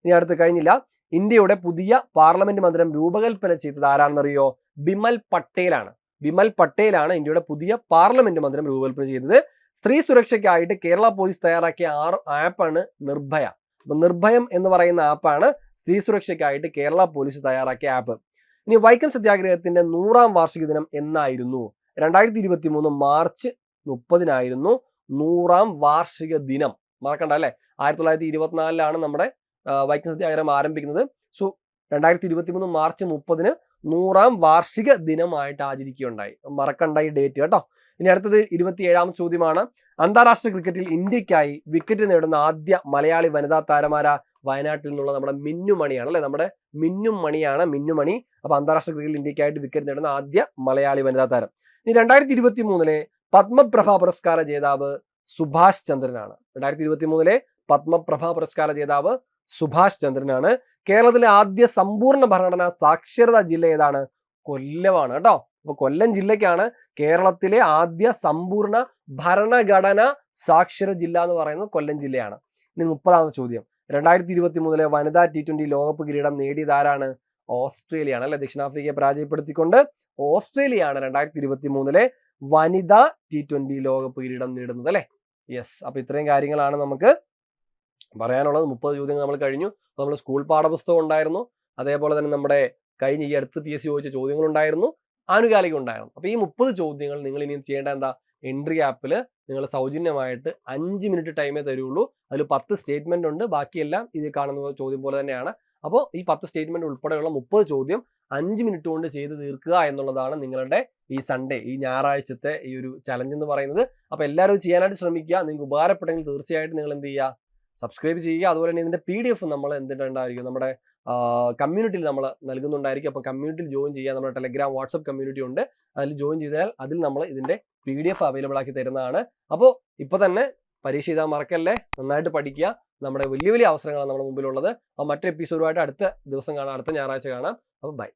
ഇനി അടുത്ത് കഴിഞ്ഞില്ല, ഇന്ത്യയുടെ പുതിയ പാർലമെന്റ് മന്ദിരം രൂപകൽപ്പന ചെയ്തത് ആരാണെന്നറിയോ? ബിമൽ പട്ടേലാണ്. ബിമൽ പട്ടേലാണ് ഇന്ത്യയുടെ പുതിയ പാർലമെന്റ് മന്ദിരം രൂപകൽപ്പന ചെയ്തത്. സ്ത്രീ സുരക്ഷയ്ക്കായിട്ട് കേരള പോലീസ് തയ്യാറാക്കിയ ആപ്പാണ് നിർഭയ. അപ്പൊ നിർഭയം എന്ന് പറയുന്ന ആപ്പാണ് സ്ത്രീ സുരക്ഷയ്ക്കായിട്ട് കേരള പോലീസ് തയ്യാറാക്കിയ ആപ്പ്. ഇനി വൈക്കം സത്യാഗ്രഹത്തിന്റെ 100ാം വാർഷിക ദിനം എന്നായിരുന്നു? 2023 മാർച്ച് 30 100ാം വാർഷിക ദിനം. മറക്കണ്ട അല്ലെ. 1924 നമ്മുടെ വൈക്കം സത്യാഗ്രഹം ആരംഭിക്കുന്നത്. സോ 2023 മാർച്ച് 30 100ാം വാർഷിക ദിനമായിട്ട് ആചരിക്കുകയുണ്ടായി. മറക്കണ്ട ഈ ഡേറ്റ് കേട്ടോ. ഇനി അടുത്തത് 27ാമത്തെ ചോദ്യമാണ്, അന്താരാഷ്ട്ര ക്രിക്കറ്റിൽ ഇന്ത്യക്കായി വിക്കറ്റ് നേടുന്ന ആദ്യ മലയാളി വനിതാ താരമാരാ? വയനാട്ടിൽ നിന്നുള്ള നമ്മുടെ മിന്നുമണിയാണ് അല്ലെ, നമ്മുടെ മിന്നുമണിയാണ്, മിന്നുമണി. അപ്പൊ അന്താരാഷ്ട്ര ക്രിക്കറ്റിൽ ഇന്ത്യക്കായിട്ട് വിക്കറ്റ് നേടുന്ന ആദ്യ മലയാളി വനിതാ താരം. ഇനി 2023 പത്മപ്രഭ പുരസ്കാര ജേതാവ് സുഭാഷ് ചന്ദ്രനാണ്. 2023 പത്മപ്രഭ പുരസ്കാര ജേതാവ് സുഭാഷ് ചന്ദ്രനാണ്. കേരളത്തിലെ ആദ്യ സമ്പൂർണ്ണ ഭരണഘടനാ സാക്ഷരതാ ജില്ല ഏതാണ്? കൊല്ലമാണ് കേട്ടോ. അപ്പൊ കൊല്ലം ജില്ലയ്ക്കാണ് കേരളത്തിലെ ആദ്യ സമ്പൂർണ്ണ ഭരണഘടന സാക്ഷര ജില്ല എന്ന് പറയുന്നത് കൊല്ലം ജില്ലയാണ്. ഇനി 30ാമത്തെ ചോദ്യം, 2023 വനിതാ T20 ലോകകപ്പ് കിരീടം നേടിയത് ആരാണ്? ഓസ്ട്രേലിയയാണ് അല്ലെ. ദക്ഷിണാഫ്രിക്കയെ പരാജയപ്പെടുത്തിക്കൊണ്ട് ഓസ്ട്രേലിയയാണ് 2023 വനിതാ T20 ലോകകപ്പ് കിരീടം നേടുന്നത് അല്ലെ. യെസ്. അപ്പൊ ഇത്രയും കാര്യങ്ങളാണ് നമുക്ക് പറയാനുള്ളത്. 30 ചോദ്യങ്ങൾ നമ്മൾ കഴിഞ്ഞു. നമ്മൾ സ്കൂൾ പാഠപുസ്തകം ഉണ്ടായിരുന്നു, അതേപോലെ തന്നെ നമ്മുടെ കഴിഞ്ഞ ഈ അടുത്ത് PSC ചോദിച്ച ചോദ്യങ്ങളുണ്ടായിരുന്നു, ആനുകാലികം ഉണ്ടായിരുന്നു. അപ്പൊ ഈ 30 ചോദ്യങ്ങൾ നിങ്ങൾ ഇനി ചെയ്യേണ്ട എന്താ? എൻട്രി ആപ്പിൽ നിങ്ങൾ സൗജന്യമായിട്ട് 5 മിനിറ്റ് ടൈമേ തരുള്ളൂ. അതിൽ 10 സ്റ്റേറ്റ്മെന്റ് ഉണ്ട്, ബാക്കിയെല്ലാം ഇത് കാണുന്ന ചോദ്യം പോലെ തന്നെയാണ്. അപ്പോൾ ഈ 10 സ്റ്റേറ്റ്മെന്റ് ഉൾപ്പെടെയുള്ള 30 ചോദ്യം 5 മിനിറ്റ് കൊണ്ട് ചെയ്ത് തീർക്കുക എന്നുള്ളതാണ് നിങ്ങളുടെ ഈ സൺഡേ, ഈ ഞായറാഴ്ചത്തെ ഈ ഒരു ചലഞ്ച് എന്ന് പറയുന്നത്. അപ്പോൾ എല്ലാവരും ചെയ്യാനായിട്ട് ശ്രമിക്കുക. നിങ്ങൾക്ക് ഉപകാരപ്പെട്ടെങ്കിൽ തീർച്ചയായിട്ടും നിങ്ങൾ എന്ത് ചെയ്യുക? സബ്സ്ക്രൈബ് ചെയ്യുക. അതുപോലെ തന്നെ ഇതിന്റെ PDF നമ്മൾ എന്തിട്ടുണ്ടായിരിക്കും, നമ്മുടെ കമ്മ്യൂണിറ്റിയിൽ നമ്മൾ നൽകുന്നുണ്ടായിരിക്കും. അപ്പോൾ കമ്മ്യൂണിറ്റിയിൽ ജോയിൻ ചെയ്യുക. നമ്മുടെ ടെലഗ്രാം, വാട്സപ്പ് കമ്മ്യൂണിറ്റി ഉണ്ട്. അതിൽ ജോയിൻ ചെയ്താൽ അതിൽ നമ്മൾ ഇതിന്റെ PDF അവൈലബിൾ ആക്കി തരുന്നതാണ്. അപ്പോൾ ഇപ്പോൾ തന്നെ പരീക്ഷ എഴുതാൻ മറക്കല്ലേ, നന്നായിട്ട് പഠിക്കുക. നമ്മുടെ വലിയ വലിയ അവസരങ്ങളാണ് നമ്മുടെ മുമ്പിലുള്ളത്. അപ്പോൾ മറ്റൊരു എപ്പിസോഡുമായിട്ട് അടുത്ത ദിവസം കാണാം, അടുത്ത ഞായറാഴ്ച കാണാം. അപ്പോൾ ബൈ.